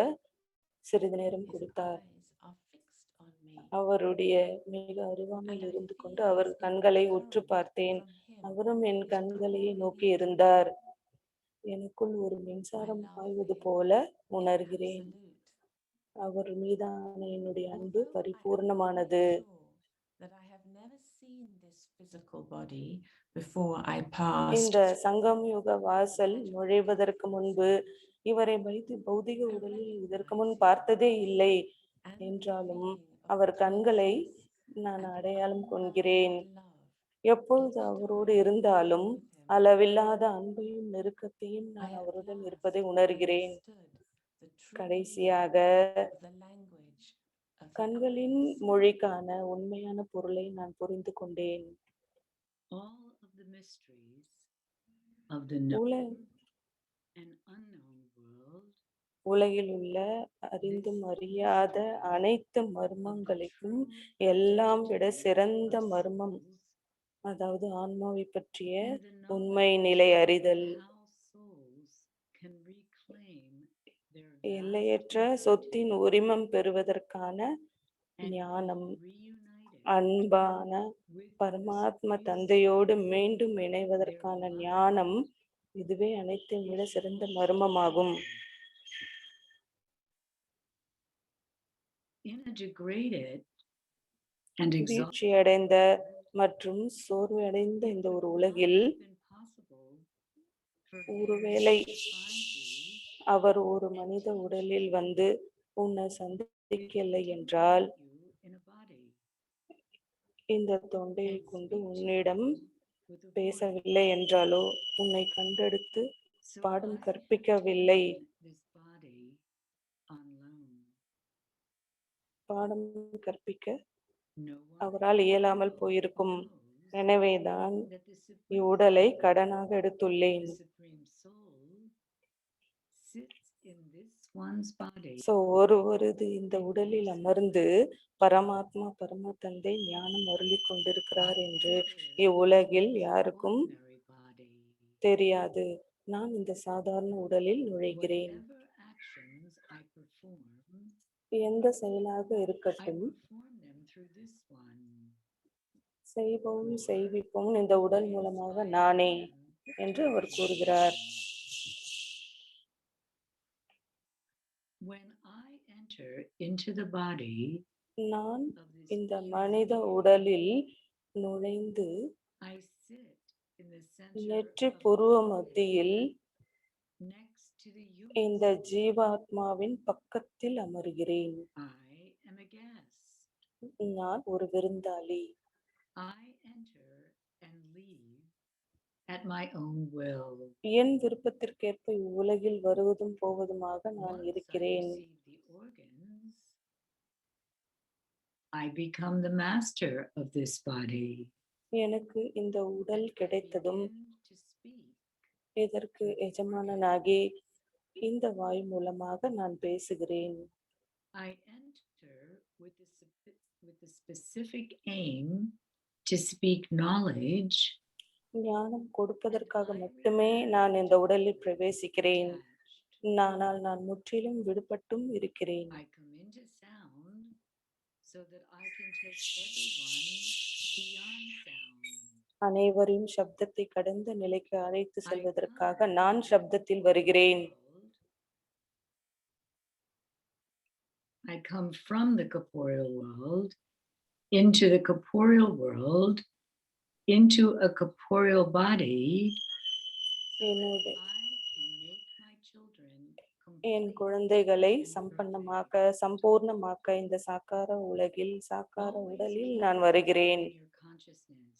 சிறிது நேரம் His கொடுத்தார். eyes are fixed on me. அவருடைய மிக அருகாமையில் And I இருந்து கொண்டு feel அவர் this கண்களை equal உற்று current பார்த்தேன். from him அவரும் என் which கண்களையே already நோக்கி is இருந்தார். flowing. எனக்குள் ஒரு My மின்சாரம் love பாய்வது for him போல is உணர்கிறேன். absolute. அவர் மீதான என்னுடைய அன்பு Although I am பரிபூர்ணமானது. quite sure that I have never seen this physical body before I passed இந்த through சங்கம் யுக the வாசல் magical நுழைவதற்கு gates முன்பு inside. இவரை பௌதிக I உடலில் இதற்கு recognize முன் his பார்த்ததே eyes இல்லை and the என்றாலும் feeling of அவர் கண்களை closeness நான் and அடையாளம் unbounded கொள்கிறேன். love எப்பொழுது each அவரோடு time I இருந்தாலும் am with him. அளவில்லாத அன்பையும் நெருக்கத்தையும் I நான் at அவருடன் last இருப்பதை உணர்கிறேன். understood the true கடைசியாக meaning of the language of the கண்களின் eyes. மொழிக்கான உண்மையான பொருளை நான் புரிந்து கொண்டேன். All of the mysteries of the உல known and unknown world, உலகில் உள்ள அறிந்தும் அறியாத அனைத்து of the மர்மங்களுக்கும் true எல்லாம் விட identity சிறந்த of மர்மம், souls, அதாவது ஆன்மாவை பற்றிய and the உண்மை knowledge நிலை of அறிதல், how souls can reclaim their எல்லையற்ற vast சொத்தின் humanity உரிமம் பெறுவதற்கான and ஞானம், be reunited அன்பான with the பரமாத்ம supreme தந்தையோடு soul, மீண்டும் their இணைவதற்கான beloved, ஞானம், இதுவே அனைத்தையும் is விட the சிறந்த most மர்மமாகும். important. In a degraded and exhausted வீழ்ச்சியடைந்த மற்றும் சோர்வடைந்த it இந்த would ஒரு not உலகில் have been possible for him ஒருவேளை to find you அவர் ஒரு and மனித teach உடலில் you வந்து உன்னை if he சந்திக்கவில்லை didn't என்றால், put you in a body இந்த தொண்டையை and கொண்டு speak to உன்னிடம் you with a voice. பேசவில்லை என்றாலோ, உன்னை கண்டெடுத்து So பாடம் I have கற்பிக்கவில்லை, taken this body on loan. பாடம் கற்பிக்க No one அவரால் in the இயலாமல் world போயிருக்கும். knows எனவேதான் that the supreme இவ்வுடலை soul, கடனாக எடுத்துள்ளேன். the supreme soul sits in this one's body ஒருவரது இந்த and உடலில் gives அமர்ந்து love. பரமாத்மா பரம தந்தை ஞானம் அருளிக் கொண்டிருக்கிறார் I என்று live இவ்வுலகில் in this யாருக்கும் ordinary body. தெரியாது. நான் இந்த சாதாரண உடலில் நுழைகிறேன். Whatever actions I perform, எந்த செயலாக I இருக்கட்டும், perform them through this one. செய்பவும் Or செய்விப்பவும் இந்த உடல் I மூலமாக inspire நானே them என்று to அவர் become கூறுகிறார். one. When I enter into the body நான் of this இந்த human மனித being, உடலில் நுழைந்து I sit in the center நெற்றி of புருவ the மத்தியில் forehead next to the இந்த human soul. ஜீவாத்மாவின் பக்கத்தில் அமர்கிறேன். I am a guest. நான் ஒரு விருந்தாளி. I enter and leave at my own will. என் விருப்பத்திற்கேற்ப இவ்வுலகில் வருவதும் போவதுமாக நான் Once I இருக்கிறேன். receive the organs, I become the master of this body. எனக்கு இந்த உடல் I கிடைத்ததும் begin to speak. இதற்கு எஜமானனாகி இந்த வாய் மூலமாக நான் பேசுகிறேன். I enter with the specific aim to speak knowledge. ஞானம் கொடுப்பதற்காக மட்டுமே நான் இந்த உடலில் பிரவேசிக்கிறேன். ஆனால் நான் முற்றிலும் விடுபட்டும் இருக்கிறேன். I come into sound so that I can take everyone beyond sound. அனைவரையும் சப்தத்தை கடந்த நிலைக்கு அழைத்து செல்வதற்காக நான் சப்தத்தில் வருகிறேன். I come from the corporeal world into the corporeal world, into a corporeal body. என்னுடைய I can make my children N complete குழந்தைகளை and சம்பூர்ணமாக்க இந்த சாக்கார உலகில் சாக்கார Always உடலில் keep நான் வருகிறேன். in your consciousness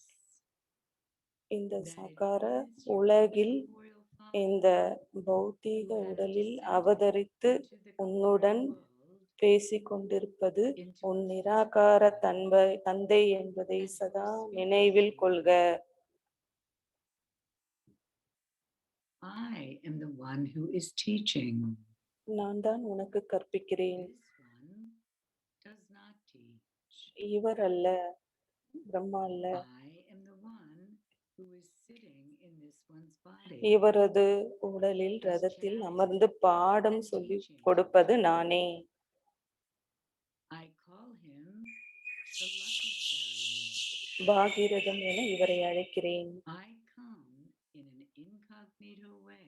இந்த that it சாக்கார is your உலகில் corporeal இந்த father பௌதீக who has உடலில் descended அவதரித்து into the corporeal உன்னுடன் world, பேசிக் கொண்டிருப்பது into உன் a நிராகார physical body, தந்தை என்பதை and who சதா is speaking நினைவில் to கொள்க. you. I am the one who is teaching. நான் தான் உனக்கு கற்பிக்கிறேன். This one does not teach. இவர் அல்ல, பிரம்மா அல்ல. I am the one who is sitting in this one's body. இவரது உடலில் ரதத்தில் அமர்ந்து பாடம் சொல்லி கொடுப்பது நானே. I call him the lucky chariot. பாகீரதம் என இவரை அழைக்கிறேன். I come in an incognito way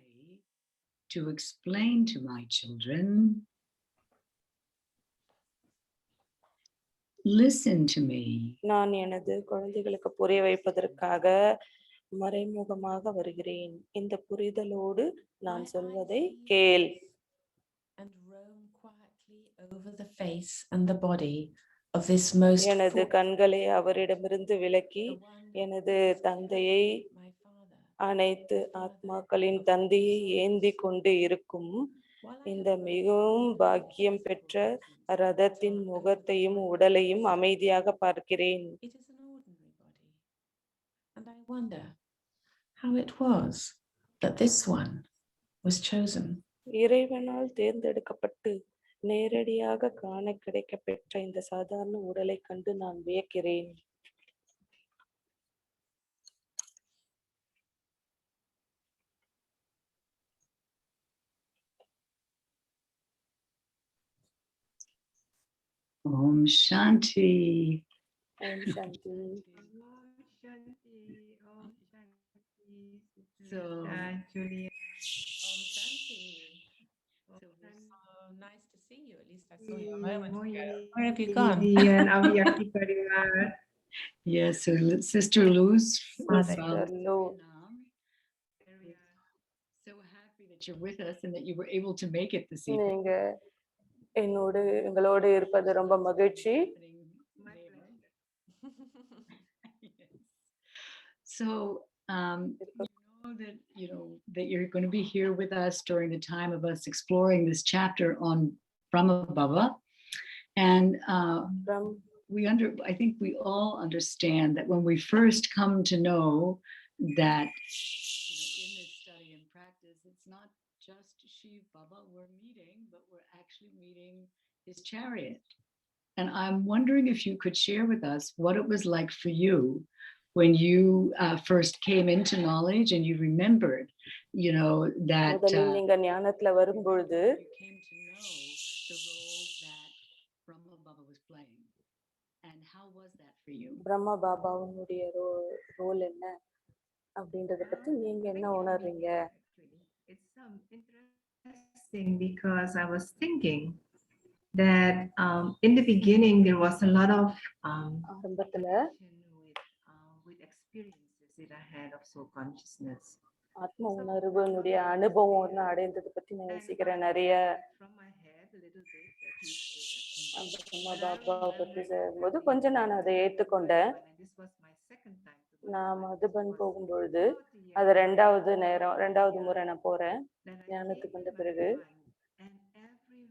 to explain to my children. Listen to me. நான் எனது குழந்தைகளுக்கு புரிய வைப்பதற்காக மறைமுகமாக வருகிறேன். இந்த புரிதலோடு நான் சொல்வதை கேள். And roam quietly over the face and the body of this most எனது fortunate கண்களை அவரிடமிருந்து விலக்கி the one எனது who is தந்தையை my father. அனைத்து ஆத்மாக்களின் தந்தையை ஏந்தி கொண்டு இருக்கும் While I இந்த have மிகவும் both பாக்கியம் பெற்ற ரதத்தின் முகத்தையும் உடலையும் அமைதியாக பார்க்கிறேன். it is an ordinary body. And I wonder how it was that this one was chosen. இறைவனால் தேர்ந்தெடுக்கப்பட்டு நேரடியாக காண கிடைக்கப் பெற்ற இந்த சாதாரண உடலை கண்டு நான் வியக்கிறேன். Om Shanti. Om Shanti. So, Julia. Om Shanti. So nice to see you. At least I saw you a moment ago. Where have you gone? And Avyakti Parivar. yes, so Sister Luz from Sister Lu. Vietnam. So happy that you're with us and that you were able to make it this evening. நீங்க எங்களோடு இருப்பது ரொம்ப மகிழ்ச்சி. My pleasure. Yes. So you know that you're going to be here with us during the time of us exploring this chapter on Brahmabhava, and I think we all understand that when we first come to know that in this study and practice, it's not just Shiv Baba we're meeting, but we're actually meeting his chariot. And I'm wondering if you could share with us what it was like for you when you first came into knowledge and you remembered, that முதலில் நீங்க ஞானத்துல வரும்பொழுது you came to know the role that Brahma Baba was playing. And how was that for you? Brahma பாபாவுடைய role என்ன அப்படின்றத பத்தி நீங்க என்ன உணர்றீங்க? It's interesting because I was thinking that in the beginning there was a lot of ஆரம்பத்துல with experiences that I had of soul consciousness. ஆத்ம உணர்வுனுடைய அனுபவம் அடைந்தது பத்தி நான் யோசிக்கிறேன் நிறைய. From my head a little bit that you shared. Brahma பாபாவை பத்தி சொல்லும்போது கொஞ்சம் நான் அதை ஏற்றுக்கொண்டேன். And this was my second time to நான் மதுபன் போகும்பொழுது அது ரெண்டாவது முறை நான் போறேன் ஞானத்துக்கு வந்த பிறகு.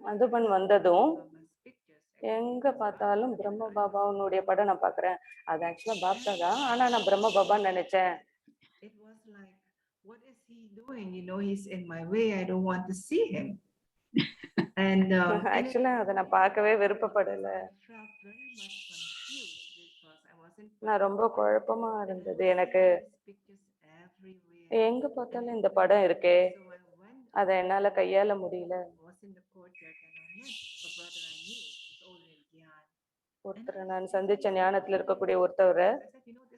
மதுபன் வந்ததும் எங்க பார்த்தாலும் பிரம்ம பாபாவுடைய படம் நான் பாக்குறேன். அது ஆக்சுவலா பாப்தா தான், ஆனா நான் பிரம்ம பாபான்னு நினைச்சேன். It was like, what is he doing? He's in my way. I don't want to see him. And ஆக்சுவலா அதை நான் பார்க்கவே விருப்பப்படல. I felt very much confused because I wasn't. நான் ரொம்ப குழப்பமா இருந்தது எனக்கு. Pictures everywhere. எங்க பார்த்தாலும் இந்த படம் இருக்கே, So I went. அதை என்னால கையாள முடியல. I was in the courtyard and I met a brother I knew. He's older in Gyan. ஒருத்தரை நான் சந்திச்ச ஞானத்துல இருக்கக்கூடிய ஒருத்தவரை.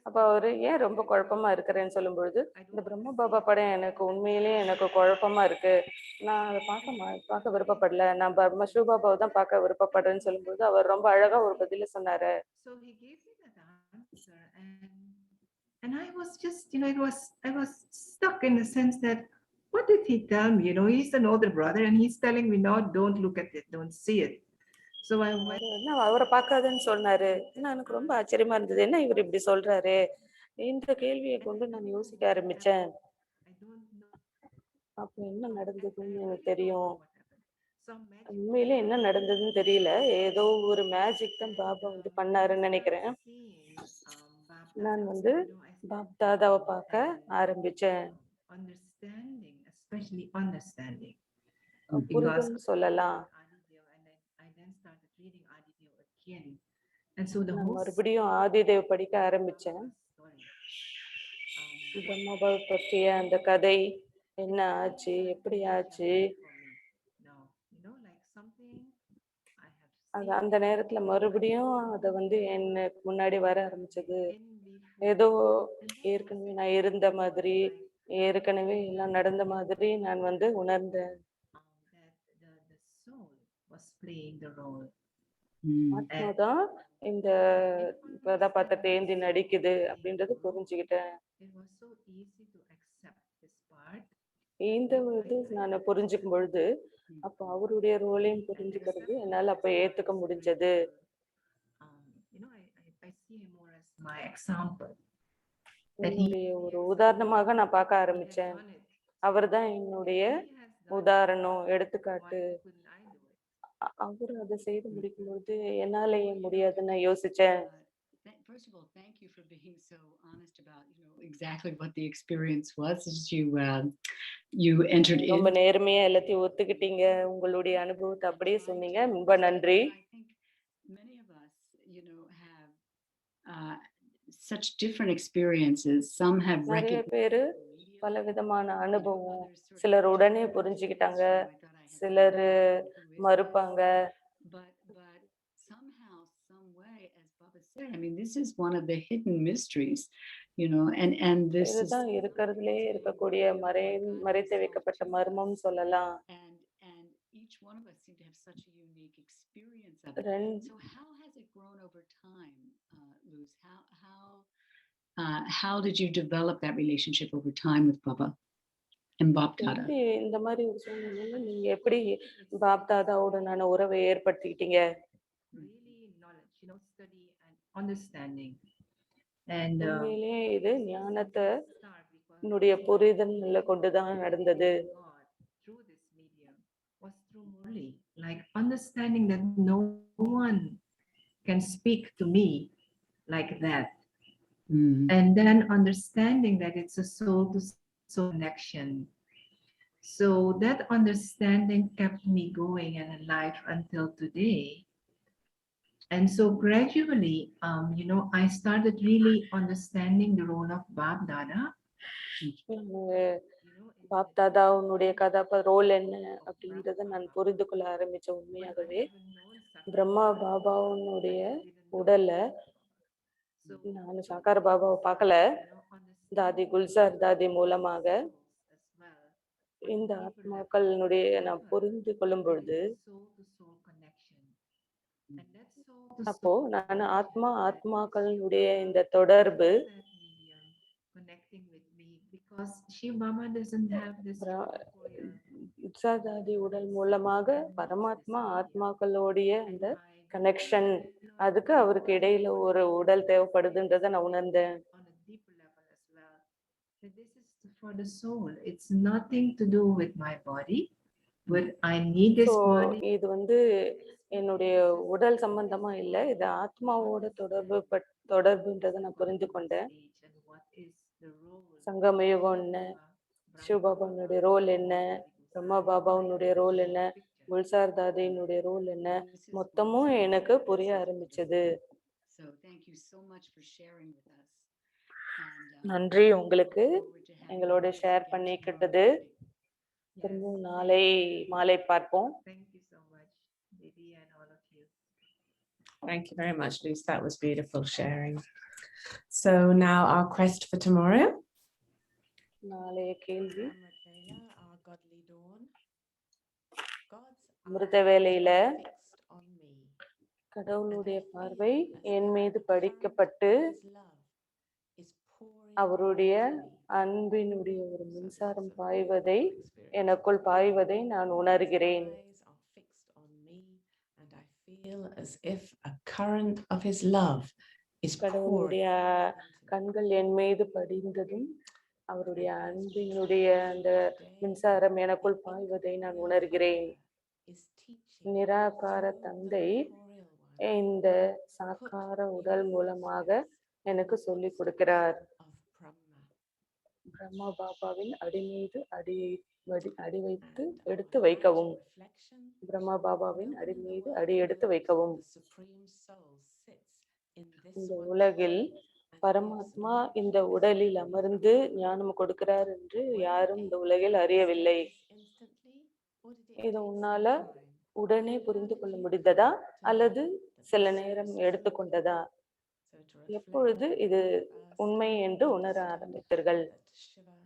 அப்ப அவரு ஏன் ரொம்ப குழப்பமா இருக்கிறேன்னு சொல்லும் பொழுது, இந்த பிரம்ம பாபா படம் எனக்கு உண்மையிலேயே எனக்கு குழப்பமா இருக்கு, நான் அதை பார்க்க விருப்பப்படல, நான் சிவ பாபாவை தான் பார்க்க விருப்பப்படுறேன்னு சொல்லும்போது அவர் ரொம்ப அழகா ஒரு பதில சொன்னாரு. So he gave me that answer, and I was just, I was stuck in the sense that, what did he tell me? He's an older brother and he's telling me, no, don't look at it, don't see it. So I went. என்ன அவரை பார்க்காதுன்னு சொன்னாரு. எனக்கு ரொம்ப ஆச்சரியமா இருந்தது, என்ன இவர் இப்படி சொல்றாரு. இந்த கேள்வியை கொண்டு நான் யோசிக்க ஆரம்பிச்சேன். அப்ப என்ன நடந்ததுன்னு எனக்கு தெரியும். உண்மையிலே என்ன நடந்ததுன்னு தெரியல, ஏதோ ஒரு மேஜிக் தான் பாபா பண்ணாருன்னு நினைக்கிறேன். நான் பாப் தாதாவை பார்க்க ஆரம்பிச்சேன். Especially understanding. புரிதல்னு சொல்லலாம். And so மறுபடியும் ஆதிதேவ் படிக்க ஆரம்பிச்சேன். பிரம்மாவை பற்றிய அந்த கதை என்ன ஆச்சு, எப்படி ஆச்சு, அந்த நேரத்துல மறுபடியும் அத எனக்கு முன்னாடி வர ஆரம்பிச்சது. ஏதோ ஏற்கனவே நான் இருந்த மாதிரி, ஏற்கனவே எல்லாம் நடந்த மாதிரி நான் உணர்ந்தேன். ஆத்மாதான் இந்த கதாபாத்திரத்தை ஏந்தி நடிக்குது அப்படின்றது புரிஞ்சுக்கிட்டேன். இந்த நான் புரிஞ்சுக்கும் பொழுது அப்ப அவருடைய ரோலையும் புரிஞ்சுக்கிறது என்னால அப்ப ஏத்துக்க முடிஞ்சது. என்னுடைய ஒரு உதாரணமாக நான் பார்க்க ஆரம்பிச்சேன். அவர்தான் என்னுடைய உதாரணம், எடுத்துக்காட்டு. அவரு அதை செய்து முடிக்கும் பொழுது என்னால ஏன் முடியாதுன்னு நான் யோசிச்சேன். First of all, thank you for being so honest about, exactly what the experience was as you entered in. ரொம்ப நேர்மையா எல்லாத்தையும் ஒத்துக்கிட்டீங்க, உங்களுடைய அனுபவத்தை அப்படியே சொன்னீங்க. ரொம்ப நன்றி. I think many of us, have such different experiences. Some have நிறைய பேரு பல விதமான அனுபவம். சிலர் உடனே புரிஞ்சுக்கிட்டாங்க, சிலர் மறுப்பாங்க. But somehow, some way, as Baba said, I mean, this is one of the hidden mysteries, and this is இருக்கிறதுலே இருக்கக்கூடிய மறைத்து வைக்கப்பட்ட மர்மம் சொல்லலாம். And each one of us seem to have such a unique experience of it. So how has it grown over time, Luz? How did you develop that relationship over time with Baba and Bap Dada? இந்த மாதிரி ஒரு சூழ்நிலையில நீங்க எப்படி pop தாதாவுடனான உறவை ஏற்படுத்திக்கிட்டீங்க? Really knowledge, study and understanding. And உண்மையிலேயே இது ஞானத்தை புரிதல்ல கொண்டுதான் நடந்தது. Through this medium was through Murli, like understanding that no one can speak to me like that. And then understanding that it's a soul to soul connection. So that understanding kept me going and alive until today. And so gradually, I started really understanding the role of Bap Dada. Bap தாதாவுடைய role என்ன அப்படின்றத நான் புரிந்து கொள்ள ஆரம்பிச்ச உண்மையாகவே. பிரம்மா பாபாவுடைய உடல்ல நான் சாக்கார பாபாவை பார்க்கல, தாதி குல்சார் தாதி மூலமாக இந்த ஆத்மாக்களுடைய நான் புரிந்து கொள்ளும் பொழுது, அப்போ நான் ஆத்மாக்களுடைய இந்த தொடர்பு தாதி உடல் மூலமாக பரமாத்மா ஆத்மாக்களுடைய அந்த கனெக்ஷன், அதுக்கு அவருக்கு இடையில ஒரு உடல் தேவைப்படுதுன்றத நான் உணர்ந்தேன். that this is for the soul. It's nothing to do with my body, but I need this so body. இது வந்து என்னுடைய உடல் சம்பந்தமா இல்லை, இது ஆத்மாவோட தொடர்புன்றதை நான் புரிந்து கொண்டேன். And what is the role சங்கம யுகம் என்ன, சிவபாபாவுடைய ரோல் என்ன, பிரம்மா பாபாவுடைய ரோல் என்ன, குல்சார் தாதியினுடைய ரோல் என்ன, மொத்தமும் எனக்கு புரிய ஆரம்பிச்சது. So thank you so much for sharing with us. நன்றி உங்களுக்கு எங்களோட ஷேர் பண்ணிக்கிட்டது. திரும்பவும் நாளை மாலை பார்ப்போம். Thank you so much, Didi, and all of you. Thank you very much, Luce. That was beautiful sharing. So now our quest for tomorrow. நாளைய கேள்வி, Our godly dawn. God's அமிர்த வேளையில fixed on me. கடவுளுடைய பார்வை என் மீது படிக்கப்பட்டு His love is pouring அவருடைய into me. அன்பினுடைய ஒரு மின்சாரம் பாய்வதை எனக்குள் பாய்வதை நான் உணர்கிறேன். Eyes are fixed on me, and I feel as if a current of his love is pouring கடவுளுடைய into கண்கள் என் மீது படிந்ததும் அவருடைய அன்பினுடைய அந்த மின்சாரம் எனக்குள் பாய்வதை நான் உணர்கிறேன். is teaching நிராகார தந்தை corporeal one இந்த சாக்கார உடல் மூலமாக எனக்கு சொல்லிக் கொடுக்கிறார். of Brahma. பிரம்மா பாபாவின் அடி மீது அடி வைத்து And எடுத்து our வைக்கவும். reflection, பிரம்மா பாபாவின் will அடி in the மீது world அடி எடுத்து know வைக்கவும். the Supreme Soul sits in this இந்த one உலகில் body and பரமாத்மா gives இந்த உடலில் அமர்ந்து ஞானம் கொடுக்கிறார் என்று யாரும் இந்த உலகில் அறியவில்லை. instantly, or did it இது take உன்னால some time? உடனே புரிந்து கொள்ள முடிந்ததா அல்லது சில நேரம் எடுத்துக்கொண்டதா? So to reflect எப்பொழுது இது first, உண்மை என்று உணர understand ஆரம்பித்தீர்கள்? that Shiva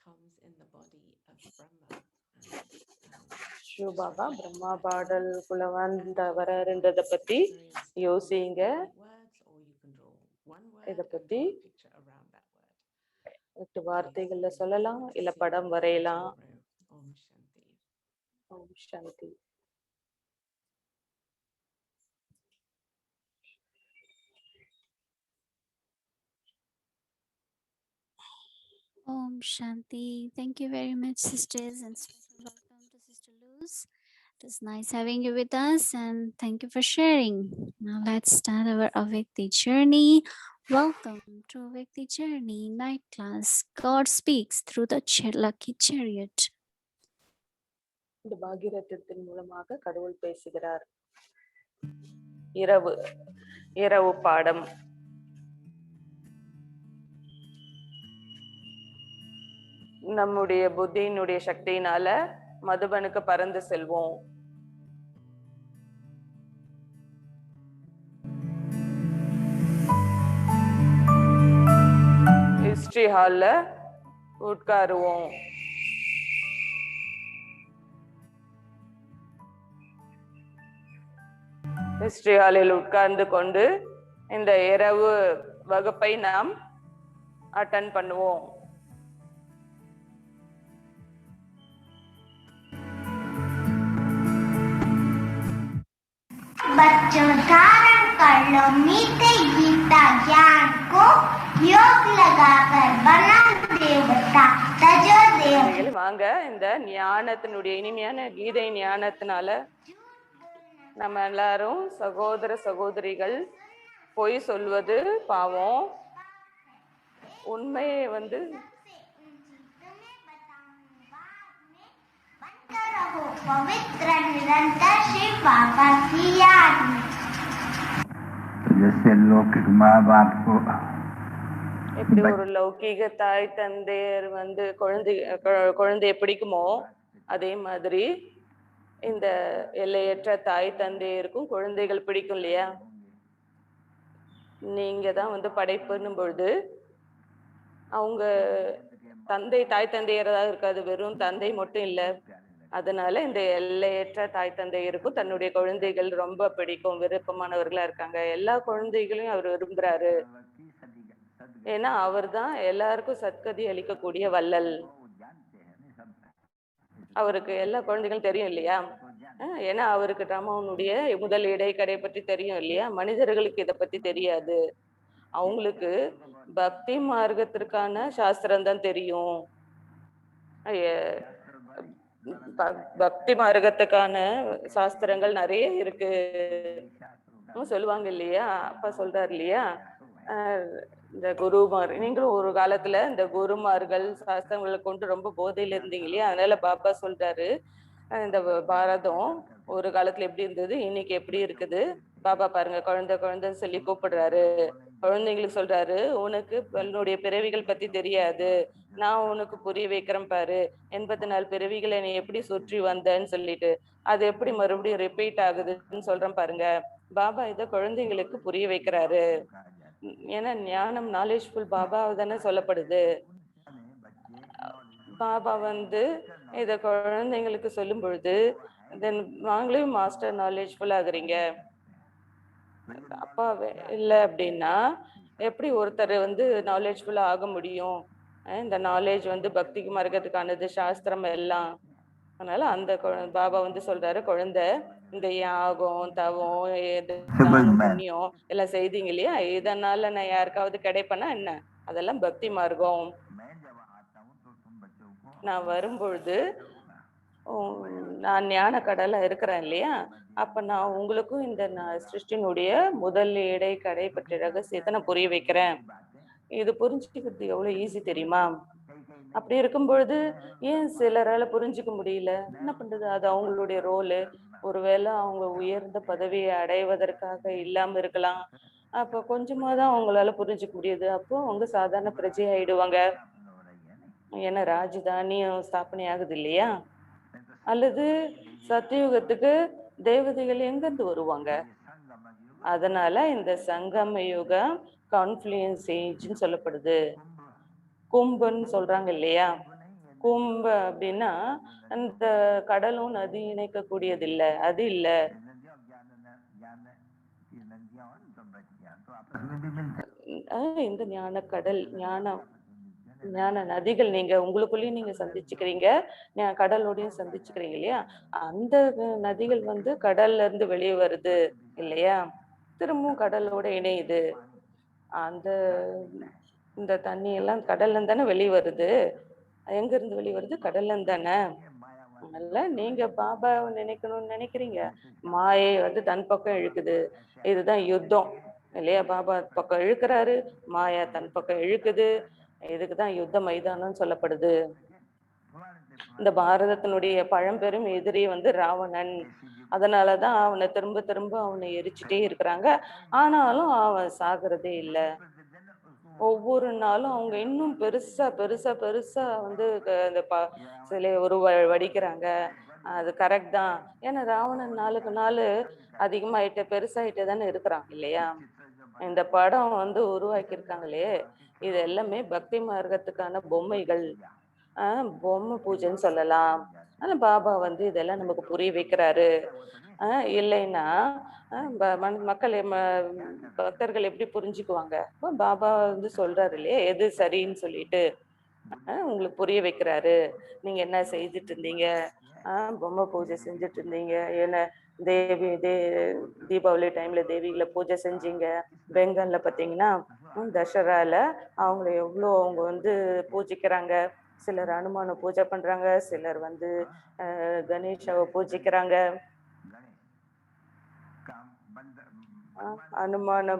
comes in the body of Brahma. சிவ பாபா பிரம்மா பாடலுக்குள்ள வராருன்றத பத்தி யோசிங்க. இத பத்தி 8 வார்த்தைகள்ல சொல்லலாம், இல்ல படம் வரையலாம். ஓம் சாந்தி. Om Shanti. Thank you very much, sisters, and special welcome to Sister Luz. It was nice having you with us, and thank you for sharing. Now let's start our Avyakti journey. Welcome to Avyakti Journey Night Class. God speaks through the Lucky Chariot. இந்த பாகிரத்தின் மூலமாக கடவுள் பேசுகிறார். இரவு பாடம். நம்முடைய புத்தியினுடைய சக்தியினால மதுபனுக்கு பறந்து செல்வோம். History ஹால்ல உட்காருவோம். ஹிஸ்டரி ஹாலில் உட்கார்ந்து கொண்டு இந்த இரவு வகுப்பை நாம் அட்டெண்ட் பண்ணுவோம். बच्चों धारण कर लो मीठे गीता ज्ञान को योग लगाकर बना देवता तजो देव. வாங்க, இந்த ஞானத்தினுடைய இனிமையான கீதை ஞானத்தினால நம்ம எல்லாரும் சகோதர சகோதரிகள். பொய் சொல்வது பாவம், உண்மையை रहो पवित्र निरंतर शिव बाबा की याद में. जैसे लौकिक माँ बाप को எப்படி ஒரு லௌகீக தாய் தந்தையர் குழந்தைய பிடிக்குமோ அதே மாதிரி இந்த எல்லையற்ற தாய் தந்தையருக்கும் குழந்தைகள் பிடிக்கும் இல்லையா? நீங்க தான் படைப்புன்னும் பொழுது அவங்க தாய் தந்தையரா இருக்காது, வெறும் தந்தை மட்டும் இல்ல. அதனால இந்த எல்லையற்ற தாய் தந்தையருக்கும் தன்னுடைய குழந்தைகள் ரொம்ப பிடிக்கும், விருப்பமானவர்களா இருக்காங்க. எல்லா குழந்தைகளையும் அவர் விரும்புறாரு. ஏன்னா அவர் தான் எல்லாருக்கும் சத்கதி அளிக்கக்கூடிய வள்ளல். அவருக்கு எல்லா குழந்தைகளும் தெரியும் இல்லையா? ஏன்னா அவருக்கு ராமனுடைய முதல் இடைக்கடை பற்றி தெரியும் இல்லையா? மனிதர்களுக்கு இதை பத்தி தெரியாது. அவங்களுக்கு பக்தி மார்க்கத்திற்கான சாஸ்திரம் தான் தெரியும். பக்தி மார்க்கத்துக்கான சாஸ்திரங்கள் நிறைய இருக்கு சொல்லுவாங்க இல்லையா? அப்பா சொல்றாரு இல்லையா, இந்த குருமார், நீங்களும் ஒரு காலத்துல இந்த குருமார்கள் சாஸ்திரங்களை கொண்டு ரொம்ப போதையில இருந்தீங்க இல்லையா? அதனால பாபா சொல்றாரு, இந்த பாரதம் ஒரு காலத்துல எப்படி இருந்தது, இன்னைக்கு எப்படி இருக்குது. பாபா பாருங்க, குழந்தை குழந்தைன்னு சொல்லி கூப்பிடுறாரு. குழந்தைங்களுக்கு சொல்றாரு, உனக்கு உன்னுடைய பிறவிகள் பத்தி தெரியாது, நான் உனக்கு புரிய வைக்கிறேன் பாரு. 84 பிறவிகளை நீ எப்படி சுற்றி வந்தேன்னு சொல்லிட்டு அது எப்படி மறுபடியும் ரிப்பீட் ஆகுதுன்னு சொல்றேன் பாருங்க. பாபா இதை குழந்தைங்களுக்கு புரிய வைக்கிறாரு. ஏன்னா ஞானம், நாலேஜ்ஃபுல் பாபா தானே சொல்லப்படுது. பாபா வந்து இத குழந்தைங்களுக்கு சொல்லும் பொழுது தென் நாங்களே மாஸ்டர் நாலேஜ்ஃபுல் ஆகுறீங்க. அப்பா இல்லை அப்படின்னா எப்படி ஒருத்தர் வந்து நாலேஜ்ஃபுல்லா ஆக முடியும்? இந்த நாலேஜ் வந்து பக்திக்கு மார்க்கத்துக்கானது, சாஸ்திரம் எல்லாம். அதனால அந்த பாபா வந்து சொல்றாரு, குழந்தை இந்த யாகம், தவம், புண்ணியம் எல்லாம் செய்தீங்க இல்லையா, இதனால நான் யாருக்காவது கிடைப்பேனா என்ன? அதெல்லாம் பக்தி மார்க்கம். நான் வரும்பொழுது நான் ஞான கடலை இருக்கிறேன் இல்லையா, அப்ப நான் உங்களுக்கும் இந்த சிருஷ்டினுடைய முதல் இடை கடை பற்றிய ரகசியத்தை நான் புரிய வைக்கிறேன். இது புரிஞ்சுக்கிறது எவ்வளவு ஈஸி தெரியுமா? அப்படி இருக்கும் பொழுது ஏன் சிலரால புரிஞ்சுக்க முடியல? என்ன பண்றது, அது அவங்களுடைய ரோலு. ஒருவேளை அவங்க உயர்ந்த பதவியை அடைவதற்காக இல்லாம இருக்கலாம். அப்ப கொஞ்சமா தான் அவங்களால புரிஞ்சுக்க முடியுது. அப்போ அவங்க சாதாரண பிரஜை ஆயிடுவாங்க. ஏன்னா ராஜதானியும் ஸ்தாபனை ஆகுது இல்லையா? அல்லது சத்தியுகத்துக்கு தேவதைகள் எங்கிருந்து வருவாங்க? அதனால இந்த சங்கம யுகம் கான்ஃப்ளூயன்ஸ் ஏஜ்னு சொல்லப்படுது. கும்பன்னு சொல்றாங்க இல்லையா? கும்ப அப்படின்னா அந்த கடலும் நதி இணைக்கக்கூடியது இல்ல, அது இல்ல. இந்த ஞான கடல், ஞான நதிகள் நீங்க உங்களுக்குள்ளேயும் நீங்க சந்திச்சுக்கிறீங்க, கடலோடையும் சந்திச்சுக்கிறீங்க இல்லையா? அந்த நதிகள் வந்து கடல்ல இருந்து வெளியே வருது இல்லையா, திரும்பவும் கடலோட இணையுது. அந்த இந்த தண்ணி எல்லாம் கடல்ல இருந்து தானே வெளியே வருது. எங்க இருந்து வெளியே வருது? கடல்ல இருந்து தானே. அதனால நீங்க பாபா நினைக்கணும்னு நினைக்கிறீங்க, மாயை வந்து தன் பக்கம் இழுக்குது. இதுதான் யுத்தம் இல்லையா? பாபா பக்கம் இழுக்கிறாரு, மாயா தன் பக்கம் இழுக்குது. இதுக்குதான் யுத்த மைதானம் சொல்லப்படுது. இந்த பாரதத்தினுடைய பழம்பெரும் எதிரி வந்து ராவணன். அதனாலதான் அவனை திரும்ப திரும்ப அவனை எரிச்சுட்டே இருக்கிறாங்க. ஆனாலும் அவன் சாகிறதே இல்லை. ஒவ்வொரு நாளும் அவங்க இன்னும் பெருசா பெருசா பெருசா வந்து இந்த சிலையை வடிக்கிறாங்க. அது கரெக்ட் தான். ஏன்னா ராவணன் நாளுக்கு நாள் அதிகமாயிட்ட பெருசாயிட்டே தானே இருக்கிறான் இல்லையா? இந்த படம் வந்து உருவாக்கியிருக்காங்களே, இது எல்லாமே பக்தி மார்க்கத்துக்கான பொம்மைகள், பொம்மை பூஜைன்னு சொல்லலாம். ஆனா பாபா வந்து இதெல்லாம் நமக்கு புரிய வைக்கிறாரு. இல்லைன்னா மக்கள் பக்தர்கள் எப்படி புரிஞ்சுக்குவாங்க? பாபா வந்து சொல்றாரு இல்லையா எது சரின்னு சொல்லிட்டு, உங்களுக்கு புரிய வைக்கிறாரு. நீங்க என்ன செய்துட்டு இருந்தீங்க? பொம்மை பூஜை செஞ்சுட்டு இருந்தீங்க. ஏன்னா தீபாவளி டைம்ல தேவிகளை பூஜை செஞ்சீங்க. பெங்கால்ல பாத்தீங்கன்னா தசரால அவங்களை அவங்க வந்து பூஜிக்கிறாங்க. சிலர் அனுமான பூஜை பண்றாங்க, சிலர் வந்து கணேஷாவை பூஜிக்கிறாங்க. அனுமான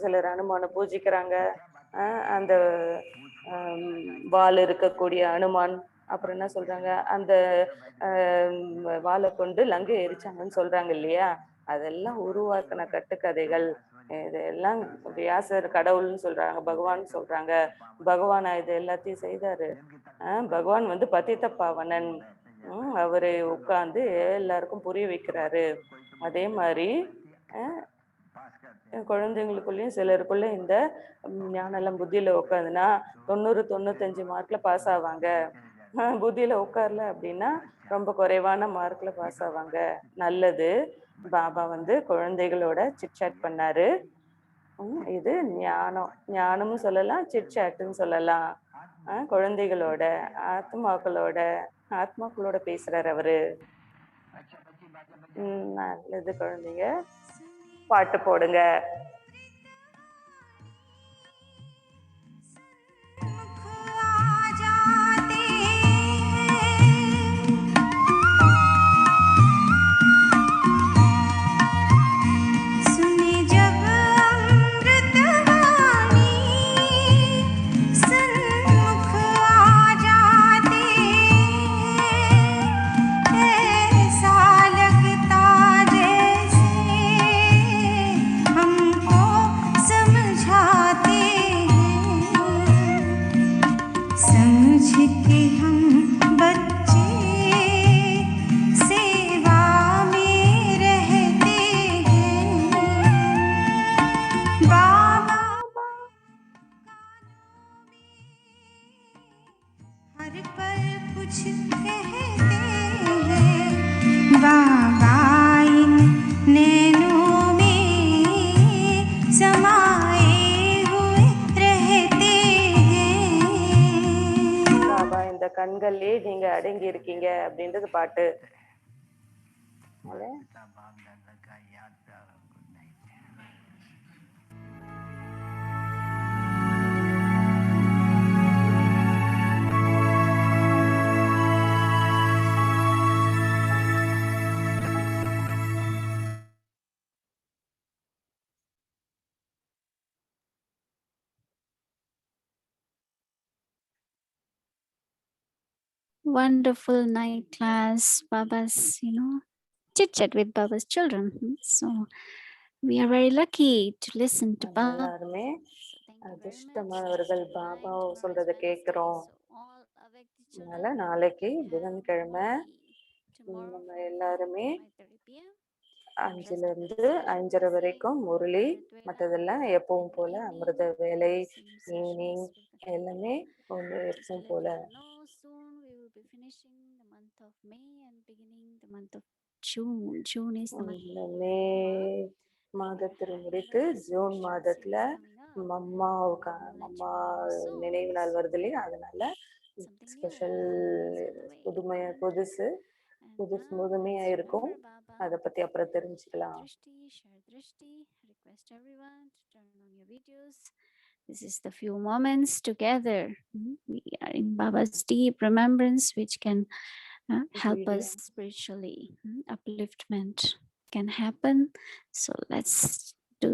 சிலர் அனுமான பூஜிக்கிறாங்க. அந்த வால் இருக்கக்கூடிய அனுமான். அப்புறம் என்ன சொல்றாங்க, அந்த வாளை கொண்டு லங்கை எரிச்சாங்கன்னு சொல்றாங்க இல்லையா? அதெல்லாம் உருவாக்கின கட்டுக்கதைகள். இதெல்லாம் வியாசர் கடவுள்னு சொல்றாங்க, பகவான் சொல்றாங்க. பகவான் இது எல்லாத்தையும் செய்தாரு. பகவான் வந்து பதித்த பாவனன். அவரு உட்கார்ந்து எல்லாருக்கும் புரிய வைக்கிறாரு. அதே மாதிரி குழந்தைங்களுக்குள்ளயும் சிலருக்குள்ள இந்த ஞானெல்லாம் புத்தியில உட்காந்துன்னா 90-95 மார்க்ல பாஸ் ஆவாங்க. புத்தியில உட்கார்ல அப்படின்னா ரொம்ப குறைவான மார்க்ல பாஸ் ஆவாங்க. நல்லது. பாபா வந்து குழந்தைகளோட சிட்சாட் பண்ணாரு. இது ஞானமும் சொல்லலாம், சிட்சாட்டுன்னு சொல்லலாம். குழந்தைகளோட ஆத்மாக்களோட பேசுறாரு அவரு. நல்லது குழந்தைங்க, பாட்டு போடுங்க. கரங்களே நீங்க அடங்கி இருக்கீங்க அப்படின்றது பாட்டு. அதனால Wonderful night class, Baba's, chit chat with Baba's children. So we are very lucky to listen to நம்ம Baba. எல்லாருமே So thank you very much. அதிர்ஷ்டமானவர்கள். Baba சொல்றத Nice கேக்குறோம். Wednesday. So all Avekti அதனால children, நாளைக்கு we have புதன்கிழமை Murli tomorrow நம்ம from எல்லாருமே 5:30 p.m. 5ல இருந்து 5:30 வரைக்கும் முரளி, மற்றதெல்லாம் எப்பவும் போல அமிர்த வேலை, ஈவினிங் எல்லாமே எப்பவும் போல. Soon we will be finishing the month of May and beginning the month of June. June is the month. இந்த மே மாதத்தில் முடித்து ஜூன் மாதத்துல மம்மா நினைவு நாள் வருது இல்லையா, அதனால ஸ்பெஷல் புதுமையா இருக்கும். அதை பத்தி அப்புறம் தெரிஞ்சுக்கலாம். Request everyone to turn on your videos. This is the few moments together. We are in Baba's deep remembrance, which can help us spiritually. Upliftment can happen. So let's do.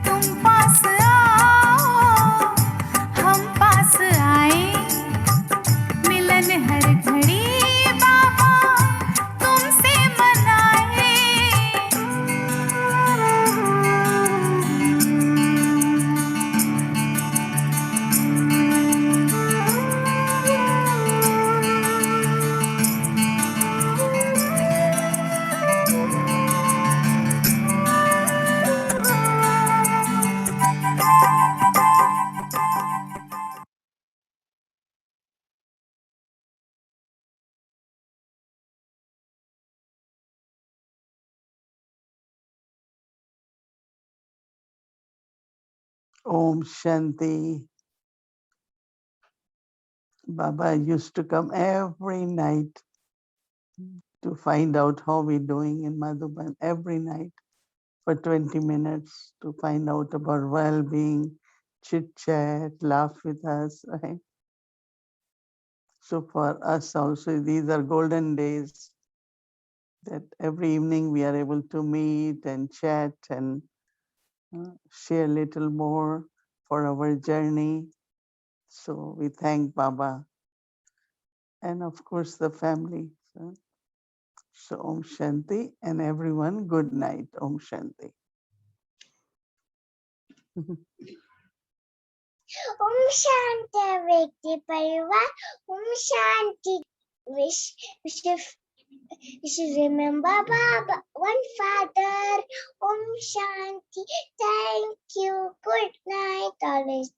तुम पास आओ हम पास Om Shanti. Baba used to come every night to find out how we're doing in Madhuban, every night for 20 minutes to find out about well-being, chit-chat, laugh with us, right? So for us also, these are golden days that every evening we are able to meet and chat and share a little more for our journey. So we thank Baba and of course the family. So Om Shanti and everyone, good night. Om Shanti. Om Shanti Vyakti Parivar. Om Shanti. We should remember Baba, one father. Om Shanti. Thank you. Good night. Always.